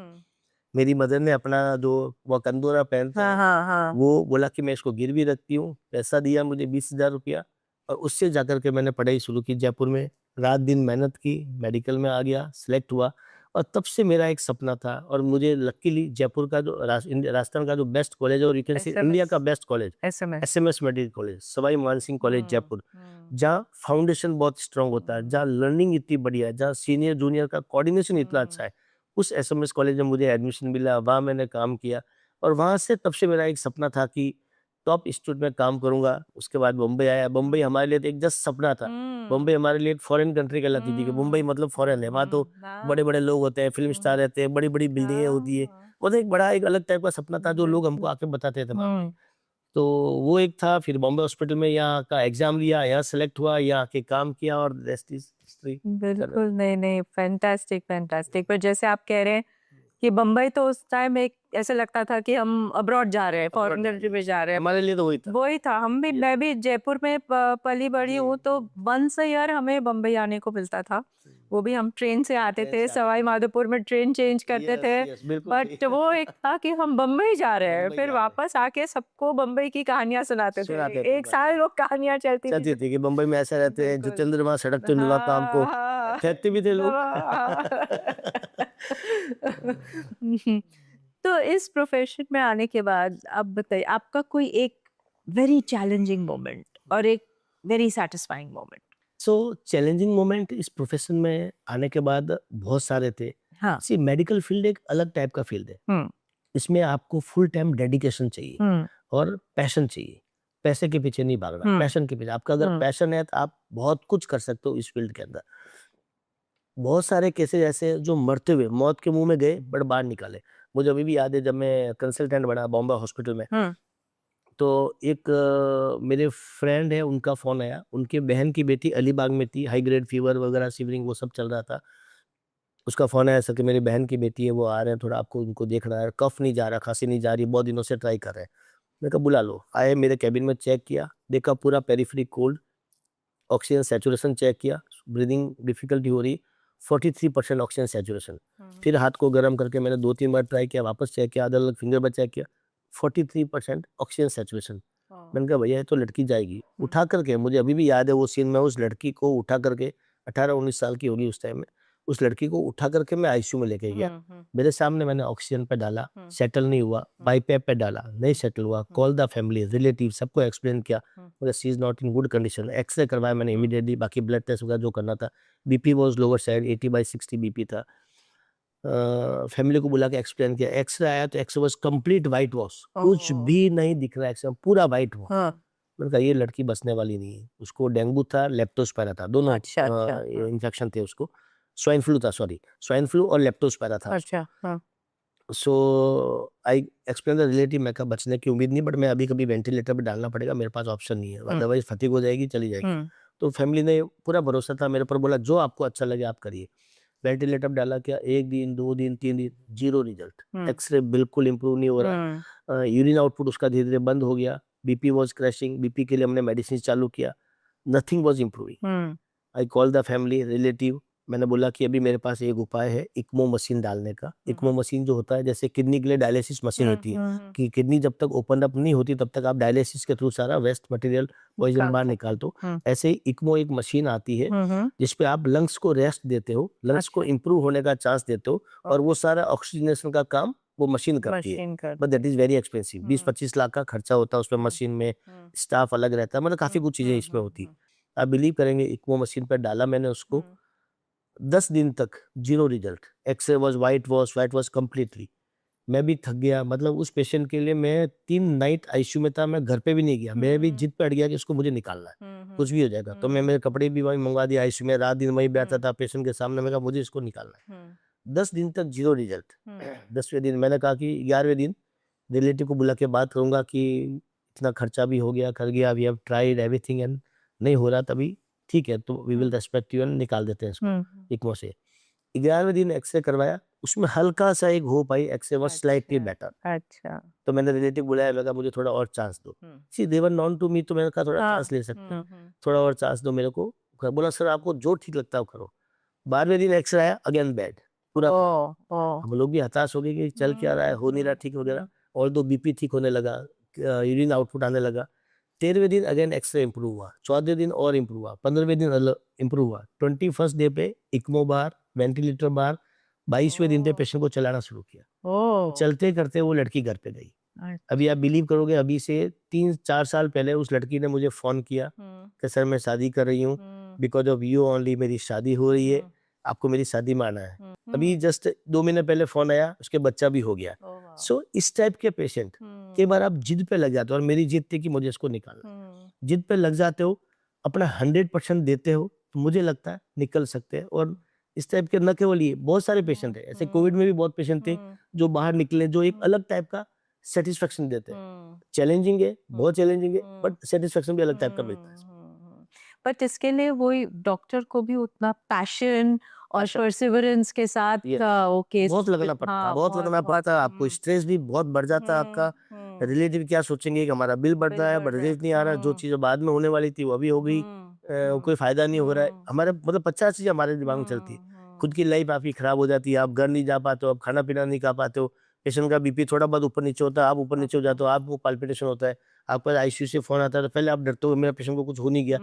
मेरी मदर ने अपना जो वो कंदोरा पहनते हैं, वो बोला कि मैं इसको गिरवी रखती हूँ, पैसा दिया मुझे 20,000 रुपया और उससे जाकर के मैंने पढ़ाई शुरू की जयपुर में। रात दिन मेहनत की, मेडिकल में आ गया, सिलेक्ट हुआ और तब से मेरा एक सपना था। और मुझे लकीली जयपुर का जो राजस्थान का जो बेस्ट कॉलेज है, और यू कैन से इंडिया का best college, SMS medical college, Sawai Mansingh college Jaipur, जहाँ फाउंडेशन बहुत स्ट्रांग होता है, जहाँ लर्निंग इतनी बढ़िया है, जहाँ सीनियर जूनियर का कोऑर्डिनेशन इतना अच्छा है, उस एसएमएस कॉलेज में मुझे एडमिशन मिला, वहाँ मैंने काम किया। और वहाँ से तब से मेरा एक सपना था कि टॉप इंस्टीट्यूट में काम करूंगा। उसके बाद मुंबई आया। मुंबई हमारे लिए तो एक जस्ट सपना था। मुंबई हमारे लिए एक फॉरेन कंट्री कहलाती थी कि मुंबई मतलब फॉरेन है। वहाँ तो बड़े बड़े लोग होते हैं, फिल्म स्टार रहते हैं, बड़ी बड़ी बिल्डिंगें होती है। वो तो एक बड़ा एक अलग टाइप का सपना था जो लोग हमको आके बताते थे वहाँ पे। तो वो एक था। फिर बॉम्बे हॉस्पिटल में यहाँ का एग्जाम लिया, यहाँ सेलेक्ट हुआ, यहाँ आके काम किया और रेस्ट इज हिस्ट्री। बिल्कुल, नहीं नहीं, फैंटास्टिक फैंटास्टिक। पर जैसे आप कह रहे हैं कि बम्बई तो उस टाइम एक ऐसे लगता था कि हम अब्रॉड जा रहे हैं, फॉरेन कंट्री में जा रहे हैं। हमारे लिए तो वही था। हम भी, मैं भी जयपुर में पली बड़ी हूँ, तो वंस अ ईयर हमें बम्बई आने को मिलता था। वो भी हम ट्रेन से आते थे, सवाई माधोपुर में ट्रेन चेंज करते थे। बट वो एक था कि हम बम्बई जा रहे हैं, फिर वापस आके सबको बम्बई की कहानियां सुनाते थे। एक साल वो कहानियां चलती थी कि बम्बई में ऐसा रहते हैं, जो चंद्रमा सड़क पे मिला काम को फेंकते भी थे लोग। तो इस प्रोफेशन में आने के बाद आप बताइए, आपका कोई एक वेरी चैलेंजिंग मोमेंट और एक वेरी सैटिस्फाइंग मोमेंट। सो चैलेंजिंग मोमेंट इस प्रोफेशन में आने के बाद बहुत सारे थे। हाँ। सी मेडिकल फील्ड एक अलग टाइप का फील्ड है। इसमें आपको फुल टाइम डेडिकेशन चाहिए और पैशन चाहिए। पैसे के पीछे नहीं भागना, पैशन के पीछे। आपका अगर पैशन है तो आप बहुत कुछ कर सकते हो इस फील्ड के अंदर। बहुत सारे केसेस ऐसे जो मरते हुए मौत के मुंह में गए बट बाहर निकाले। मुझे अभी भी याद है जब मैं कंसल्टेंट बना बॉम्बे हॉस्पिटल में, तो एक मेरे फ्रेंड है, उनका फोन आया। उनके बहन की बेटी अलीबाग में थी, हाई ग्रेड फीवर वगैरह, सीवरिंग वो सब चल रहा था। उसका फोन आया सर कि मेरी बहन की बेटी है, वो आ रहे हैं, थोड़ा आपको उनको देखना है, कफ नहीं जा रहा, खांसी नहीं जा रही, बहुत दिनों से ट्राई कर रहे हैं। मैं कहा बुला लो। आए मेरे कैबिन में, चेक किया, देखा पूरा periphery cold, oxygen saturation check किया, ब्रीदिंग डिफिकल्टी हो रही, 43% ऑक्सीजन सैचुरेशन। फिर हाथ को गर्म करके मैंने 2-3 बार ट्राई किया, वापस चेक किया, अलग अलग फिंगर पर चेक किया, 43% ऑक्सीजन सैचुरेशन। मैंने कहा भैया ये तो लड़की जाएगी। उठा करके, मुझे अभी भी याद है वो सीन, मैं उस लड़की को उठा करके, 18-19 साल की होगी उस टाइम में, उस लड़की को उठा करके मैं आईसीयू में लेके गया। मेरे सामने मैंने ऑक्सीजन पे डाला, सेटल नहीं हुआ, बाईपैप पे डाला, नहीं सेटल हुआ, कॉल द फैमिली, रिलेटिव, सबको एक्सप्लेन किया, मगर she is not in good condition. X-ray करवाया मैंने इमीडिएटली, बाकी ब्लड टेस्ट वगैरह जो करना था। BP was lower side, 80/60 BP था। फैमिली को बुला के एक्सप्लेन किया, एक्सरे आया तो x-ray was complete white wash, कुछ भी नहीं दिख रहा, एक्सरे पूरा वाइट वॉश। मैंने कहा ये लड़की बचने वाली नहीं है। उसको डेंगू था, लेप्टोस्पायरा था, दोनों इन्फेक्शन थे उसको। स्वाइन फ्लू था, सॉरी, स्वाइन फ्लू और लेप्टोस्पायरा था। सो आई एक्सप्लेन द रिलेटिव, मैं कहा बचने की उम्मीद नहीं, बट मैं अभी कभी वेंटिलेटर पे डालना पड़ेगा, मेरे पास ऑप्शन नहीं है, अदरवाइज फटीग हो जाएगी, चली जाएगी। तो फैमिली ने पूरा भरोसा था मेरे पर, बोला जो आपको अच्छा लगे आप करिए। वेंटिलेटर डाला, क्या 1 दिन 2 दिन 3 दिन, जीरो रिजल्ट, एक्सरे बिल्कुल इंप्रूव नहीं हो रहा, यूरिन आउटपुट उसका धीरे धीरे बंद हो गया, बीपी वॉज क्रैशिंग, बीपी के लिए हमने मेडिसिन चालू किया, nothing was improving. I call the family relative, मैंने बोला कि अभी मेरे पास एक उपाय है इक्मो मशीन डालने का। इक्मो मशीन जो होता है जैसे किडनी के लिए डायलिसिस मशीन होती है, कि किडनी जब तक ओपन अप नहीं होती तब तक आप डायलिसिस के थ्रू सारा वेस्ट मटेरियल पॉइजन बाहर निकाल दो। ऐसे ही इक्मो एक मशीन आती है जिसपे आप लंग्स को रेस्ट देते हो, लंग्स को इंप्रूव होने का चांस देते हो, और वो सारा ऑक्सीजनेशन का काम वो मशीन करती है, but that is very expensive. 20-25 lakh का खर्चा होता है उसमें, मशीन में स्टाफ अलग रहता है, मतलब काफी कुछ चीजें इसमें होती। आप बिलीव करेंगे, इक्मो मशीन पर डाला मैंने उसको, 10 दिन तक zero result, x-ray was white wash completely. मैं भी थक गया, मतलब उस पेशेंट के लिए मैं 3 नाइट आईसीयू में था, मैं घर पे भी नहीं गया, मैं भी जिद पे अड़ गया कि इसको मुझे निकालना है, कुछ भी हो जाएगा। तो मैं मेरे कपड़े भी वहीं मंगवा दिए, आईसीयू में रात दिन वहीं बैठा था पेशेंट के सामने, मैं कहा मुझे इसको निकालना है। 10 दिन तक जीरो रिजल्ट। 10वें दिन मैंने कहा कि 11वें दिन रिलेटिव को बुला के बात करूंगा कि इतना खर्चा भी हो गया, कर गया, we have tried everything and नहीं हो रहा, तभी ठीक है तो we will respect you and निकाल देते हैं इसको इक्मो से। 11वें दिन एक्सरे करवाया, उसमें हल्का सा एक होप आई, एक्सरे वाज स्लाइटली बेटर। अच्छा। तो मैंने रिलेटिव बुलाया, मैं कहा मुझे थोड़ा और चांस दो। सी दे वर नॉन टू मी, तो मैंने कहा थोड़ा चांस ले सकते हैं, थोड़ा और चांस दो मेरे को। बोला सर आपको जो ठीक लगता है वो करो। 12वें दिन एक्सरे आया, अगेन बैड, पूरा हम लोग भी हताश हो गए कि चल क्या रहा है, हो नहीं रहा ठीक वगैरह, और दो बीपी ठीक होने लगा, यूरिन आउटपुट आने लगा। 13वें दिन अगेन एक्सरे इंप्रूव हुआ, 14वें दिन और इंप्रूव हुआ, 15वें दिन इंप्रूव हुआ, 21st डे पे इक्मो बार, वेंटिलेटर बार, 22वें दिन पे पेशेंट को चलाना शुरू किया। चलते करते वो लड़की घर पे गई। अभी आप बिलीव करोगे, अभी से 3-4 साल पहले उस लड़की ने मुझे फोन किया कि सर मैं शादी कर रही हूँ, बिकॉज ऑफ यू ओनली मेरी शादी हो रही है, आपको मेरी शादी में आना है। अभी जस्ट 2 महीने पहले फोन आया, उसके बच्चा भी हो गया। सो इस टाइप के पेशेंट कई बार आप जिद पे लग जाते हो, और मेरी जिद थी कि मुझे इसको निकालना। जिद पे लग जाते हो, अपना 100% देते हो, तो मुझे लगता है निकल सकते हैं। और इस टाइप के न केवल ये, बहुत सारे पेशेंट है ऐसे, कोविड में भी बहुत पेशेंट थे जो बाहर निकले, जो एक अलग टाइप का सेटिस्फेक्शन देते हैं। चैलेंजिंग है, बहुत चैलेंजिंग है, बट सेटिस्फेक्शन भी अलग टाइप का मिलता है। बट इसके लिए वही डॉक्टर को भी उतना पैशन और परसिवरेंस के साथ वो केस बहुत लगना पड़ता, बहुत लगना पड़ता, आपको स्ट्रेस भी बहुत बढ़ जाता है आपका। रिलेटिव क्या सोचेंगे कि हमारा बिल बढ़ रहा है, बट रिलीफ नहीं आ रहा, जो चीज बाद में होने वाली थी वो अभी हो गई, कोई फायदा नहीं हो रहा है। हमारे मतलब 50 चीजें हमारे दिमाग में चलती है, खुद की लाइफ आपकी खराब हो जाती है, आप घर नहीं जा पाते हो, आप खाना पीना नहीं खा पाते हो, पेशेंट का बीपी थोड़ा बहुत ऊपर नीचे होता है, आप ऊपर नीचे हो जाते हो, आपको पाल्पिटेशन होता है, आपका आईसीयू से फोन आता है, तो पहले आप डरते हो मेरा पेशेंट को कुछ हो नहीं गया,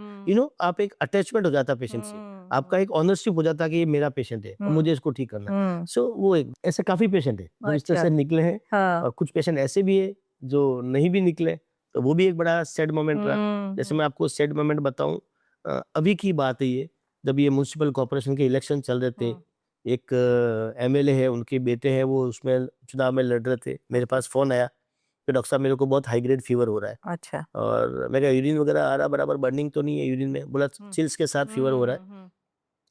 आप एक अटैचमेंट हो जाता है पेशेंट से, आपका एक ऑनरशिप हो जाता है कि ये मेरा पेशेंट है और मुझे इसको ठीक करना है। सो वो एक ऐसे काफी पेशेंट है जो इस तरह से निकले हैं, और कुछ पेशेंट ऐसे भी है जो नहीं भी निकले, तो वो भी एक बड़ा सैड मोमेंट रहा। जैसे मैं आपको सैड मोमेंट बताऊं, अभी की बात है ये, जब ये म्युनिसिपल कॉर्पोरेशन के इलेक्शन चल रहे थे, एक एमएलए है, उनके बेटे हैं, वो उसमें चुनाव में लड़ रहे थे, मेरे पास फोन आया कि डॉक्टर साहब मेरे को बहुत हाई ग्रेड फीवर हो रहा है। अच्छा। और मैं कहा यूरिन वगैरह आ रहा, बराबर बर्निंग तो नहीं है यूरिन में? बोला चिल्स के साथ फीवर हो रहा है।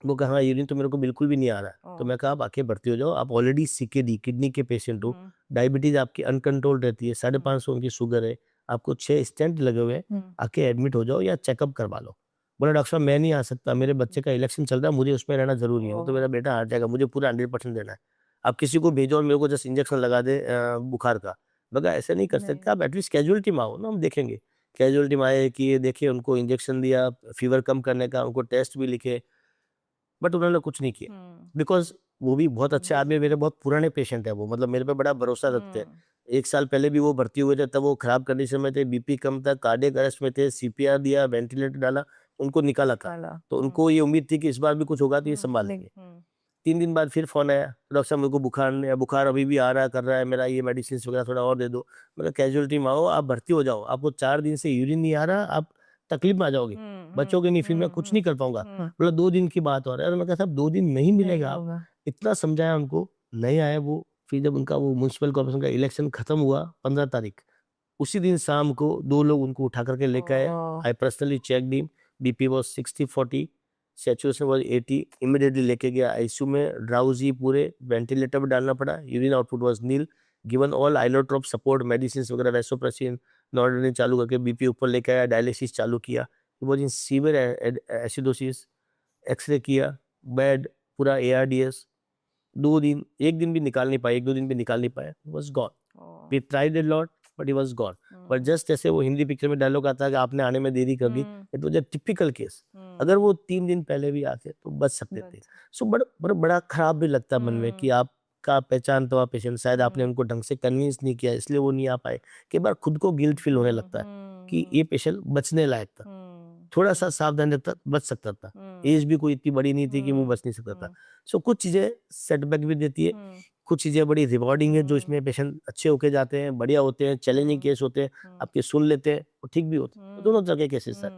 वो कहा हाँ यूरिन तो मेरे को बिल्कुल भी नहीं आ रहा। तो मैं कहा आप आके भर्ती हो जाओ, आप ऑलरेडी सीकेडी किडनी के पेशेंट हो, डायबिटीज आपकी अनकंट्रोल रहती है, 550 उनकी शुगर है, आपको 6 स्टेंट लगे हुए हैं, आके एडमिट हो जाओ या चेकअप करवा लो। बोला डॉक्टर साहब मैं नहीं आ सकता, मेरे बच्चे का इलेक्शन चल रहा है, मुझे उसमें रहना जरूरी है, वो तो मेरा बेटा हार जाएगा, मुझे पूरा 100% देना है, आप किसी को भेजो और मेरे को जस्ट इंजेक्शन लगा दे बुखार का। मगर ऐसे नहीं कर सकते आप, एटलीस्ट कैजुअलिटी में आओ ना, हम देखेंगे। कैजुअलिटी में आए कि ये देखिए, उनको इंजेक्शन दिया फीवर कम करने का, उनको टेस्ट भी लिखे, बट उन्होंने कुछ नहीं किया, बिकॉज वो भी बहुत अच्छे आदमी, मेरे बहुत पुराने पेशेंट है वो, मतलब मेरे पे बड़ा भरोसा रखते हैं। 1 साल पहले भी वो भर्ती हुए थे, तब वो खराब कंडीशन में थे, बीपी कम था, कार्डियक अरेस्ट में थे, सीपीआर दिया, वेंटिलेटर डाला, उनको निकाला था। तो उनको ये उम्मीद थी कि इस बार भी कुछ होगा तो ये संभाल लेंगे। 3 दिन बाद फिर फोन आया, डॉक्टर साहब मेरे को बुखार अभी भी आ रहा कर रहा है, मेरा ये मेडिसिन वगैरह थोड़ा और दे दो। मतलब कैजुअलिटी में आओ, आप भर्ती हो जाओ, आपको 4 दिन से यूरिन नहीं आ रहा, आप तकलीफ में आ जाओगे, बचोगे नहीं, फिर मैं कुछ नहीं कर पाऊंगा। बोला 2 दिन की बात और है, और मैं कहा साहब 2 दिन नहीं मिलेगा, आप इतना समझाया उनको, नहीं आए वो। फिर जब उनका वो म्युनिसिपल कॉर्पोरेशन का इलेक्शन खत्म हुआ 15 तारीख, उसी दिन शाम को 2 लोग उनको उठा करके लेकर आए। आई पर्सनली चेक दी, BP was 60/40, saturation was 80, immediately लेके गया आईसीयू में, ड्राउजी पूरे, वेंटिलेटर पे डालना पड़ा, urine output was nil, given all inotrope support medicine वगैरह, वैसोप्रेसिन, नॉर्डोनिल चालू करके बीपी ऊपर लेके आया, डायलिसिस चालू किया, was in severe acidosis, X ray किया, बेड, पूरा एआरडीएस, 2 दिन, 1 दिन भी निकाल नहीं पाए, 1-2 दिन भी निकाल नहीं पाए, was gone. We tried a lot but he was gone. But just जैसे वो हिंदी पिक्चर में डायलॉग आता है कि आपने आने में देरी कर दी, it was a typical case. अगर वो 3 दिन पहले भी आते तो बच सकते थे। सो बड़ा खराब भी लगता है मन में कि आपका पहचानता हुआ पेशेंट, शायद आपने उनको ढंग से कन्विंस नहीं किया इसलिए वो नहीं आ पाए। कई बार खुद को गिल्ट फील होने लगता है कि ये पेशेंट बचने लायक था, थोड़ा सा सावधान रहता बच सकता था, एज भी कोई इतनी बड़ी नहीं थी कि वो बच नहीं सकता था। सो कुछ चीजें सेटबैक भी देती है, कुछ चीजें बड़ी रिवॉर्डिंग है, जो इसमें पेशेंट अच्छे होके जाते हैं, बढ़िया होते हैं, चैलेंजिंग केस होते हैं, आपके सुन लेते हैं, वो ठीक भी होते हैं। तो दोनों तरह के केसेस हैं।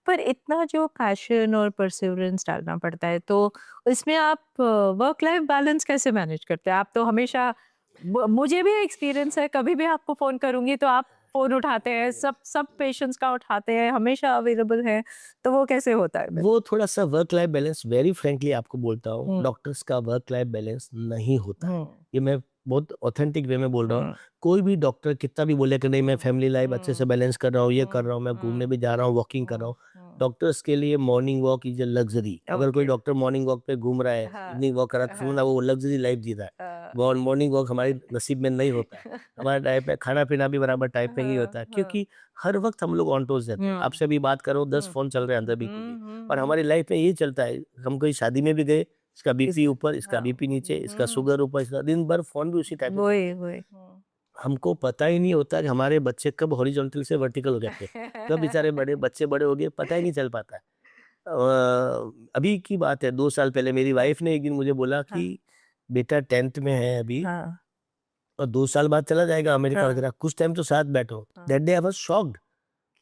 पर इतना जो पैशन और परसिवरेंस डालना पड़ता है, तो इसमें आप वर्क लाइफ बैलेंस कैसे मैनेज करते हैं? आप तो हमेशा, मुझे भी एक्सपीरियंस है, कभी भी आपको फोन करूंगी तो आप फोन उठाते हैं, सब पेशेंट्स का उठाते हैं, हमेशा अवेलेबल है, तो वो कैसे होता है? वो थोड़ा सा work life balance, very frankly आपको बोलता हूँ, डॉक्टर्स का वर्क लाइफ बैलेंस नहीं होता है। ये मैं बहुत ऑथेंटिक वे में बोल रहा हूँ। कोई भी डॉक्टर कितना भी बोले कि नहीं मैं फैमिली लाइफ अच्छे से बैलेंस कर रहा हूँ, ये कर रहा हूँ, मैं घूमने भी जा रहा हूँ, वॉकिंग कर रहा हूँ, डॉक्टर्स के लिए morning walk is a luxury. अगर कोई डॉक्टर मॉर्निंग वॉक पे घूम रहा है, इवनिंग वॉक कर रहा है, वो लग्जरी लाइफ जी रहा है। मॉर्निंग वॉक हमारे नसीब में नहीं होता है। हमारे टाइम पे खाना पीना भी बराबर टाइम पे ही होता है, क्योंकि हर वक्त हम लोग ऑन टोज रहते हैं। आपसे भी बात करो, 10 फोन चल रहे हैं अंदर भी भी। और हमारी लाइफ में ये चलता है, हम कोई शादी में भी गए, इसका बीपी ऊपर, इसका बीपी नीचे, इसका शुगर ऊपर, इसका दिन भर फोन भी उसी टाइप पे। वही हमको पता ही नहीं होता कि हमारे बच्चे कब हॉरिजॉन्टल से वर्टिकल हो जाते हैं, कब बेचारे बच्चे बड़े हो गए, पता ही नहीं चल पाता है। अभी की बात है, 2 साल पहले मेरी वाइफ ने एक दिन मुझे बोला कि बेटा 10th में है अभी, और 2 साल बाद चला जाएगा अमेरिका वगैरह, कुछ टाइम तो साथ बैठो। That day I was shocked.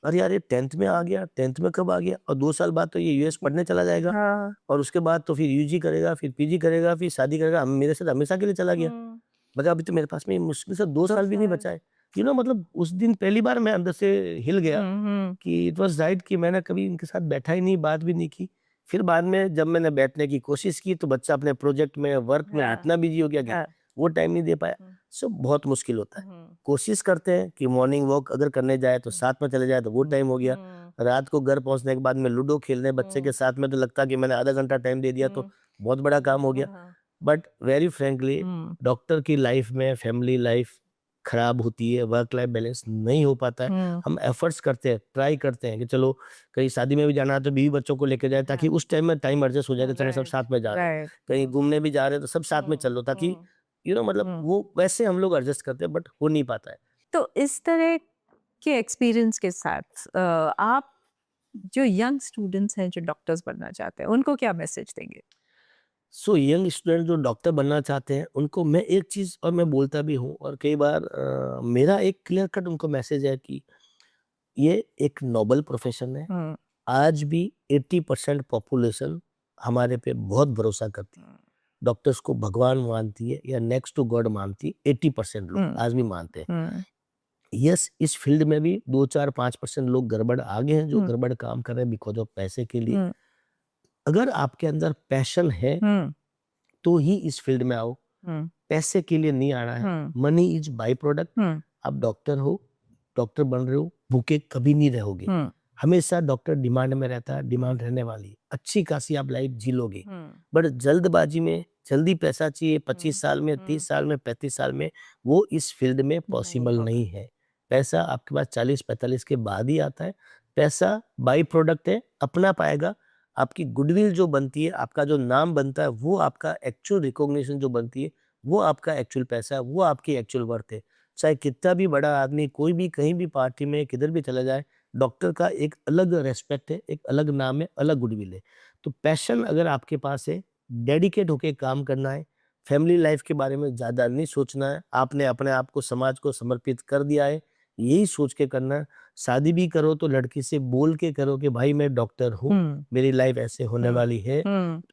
अरे यार, ये 10th में आ गया, 10th में कब आ गया, और 2 साल बाद तो ये यूएस पढ़ने चला जाएगा, और उसके बाद तो फिर यूजी करेगा, फिर पीजी करेगा, फिर शादी करेगा, मेरे साथ हमेशा के लिए चला गया। मतलब अभी तो मेरे पास में मुश्किल से 2 साल भी नहीं बचा है। मतलब उस दिन पहली बार मैं अंदर से हिल गया कि इट वाज राइट कि मैंने कभी इनके साथ बैठा ही नहीं, बात भी नहीं की। फिर बाद में जब मैंने बैठने की कोशिश की तो बच्चा अपने प्रोजेक्ट में, वर्क में इतना बिजी हो गया कि वो टाइम नहीं दे पाया। सो बहुत मुश्किल होता है। कोशिश करते हैं कि मॉर्निंग वॉक अगर करने जाए तो साथ में चले जाए, तो वो टाइम हो गया। रात को घर पहुंचने के बाद में लूडो खेलने बच्चे के साथ में, तो लगता कि मैंने आधा घंटा टाइम दे दिया तो बहुत बड़ा काम हो गया। बट वेरी फ्रेंकली, डॉक्टर की लाइफ में फैमिली लाइफ खराब होती है, वर्क लाइफ बैलेंस नहीं हो पाता है। हम एफर्ट्स करते हैं, ट्राई करते हैं कि चलो कहीं शादी में भी जाना है तो बीवी बच्चों को लेके जाए, ताकि उस टाइम में टाइम एडजस्ट हो जाए, चले सब साथ में जा रहे हैं, कहीं घूमने भी जा रहे हैं तो सब साथ में चलो, ताकि मतलब वो वैसे हम लोग एडजस्ट करते हैं, बट हो नहीं पाता है। तो इस तरह के एक्सपीरियंस के साथ आप जो यंग स्टूडेंट्स हैं जो डॉक्टर्स बनना चाहते हैं, उनको क्या मैसेज देंगे? सो यंग स्टूडेंट जो डॉक्टर बनना चाहते हैं, उनको मैं एक चीज़, और मैं बोलता भी हूँ, और कई बार मेरा एक क्लियर कट उनको मैसेज है कि ये एक नोबल प्रोफेशन है। आज भी 80% पॉपुलेशन हमारे पे बहुत भरोसा करती है, डॉक्टर्स को भगवान मानती है या नेक्स्ट टू गॉड मानती है। 80% लोग आज भी मानते हैं। यस, इस फील्ड में भी 2-4-5% लोग गड़बड़ आगे हैं, जो गड़बड़ काम कर रहे हैं बिकॉज ऑफ पैसे के लिए। अगर आपके अंदर पैशन है तो ही इस फील्ड में आओ, पैसे के लिए नहीं आना है। Money is by product. आप डॉक्टर हो, डॉक्टर बन रहे हो, भूखे कभी नहीं रहोगे। हमेशा डॉक्टर डिमांड में रहता है, डिमांड रहने वाली, अच्छी खासी आप लाइफ जी लोगे। बट जल्दबाजी में, जल्दी पैसा चाहिए, 25 साल में, 30 साल में, 35 साल में, वो इस फील्ड में पॉसिबल नहीं है। पैसा आपके पास 40-45 के बाद ही आता है। पैसा बाई प्रोडक्ट है, अपना पाएगा। आपकी गुडविल जो बनती है, आपका जो नाम बनता है, वो आपका एक्चुअल रिकॉग्निशन जो बनती है, वो आपका एक्चुअल पैसा है, वो आपकी एक्चुअल वर्थ है। चाहे कितना भी बड़ा आदमी, कोई भी कहीं भी पार्टी में किधर भी चला जाए, डॉक्टर का एक अलग रेस्पेक्ट है, एक अलग नाम है, अलग गुडविल है। तो पैशन अगर आपके पास है, डेडिकेट होके काम करना है, फैमिली लाइफ के बारे में ज़्यादा नहीं सोचना है, आपने अपने आप को समाज को समर्पित कर दिया है, यही सोच के करना है। शादी भी करो तो लड़की से बोल के करो कि भाई मैं डॉक्टर हूँ, मेरी लाइफ ऐसे होने वाली है,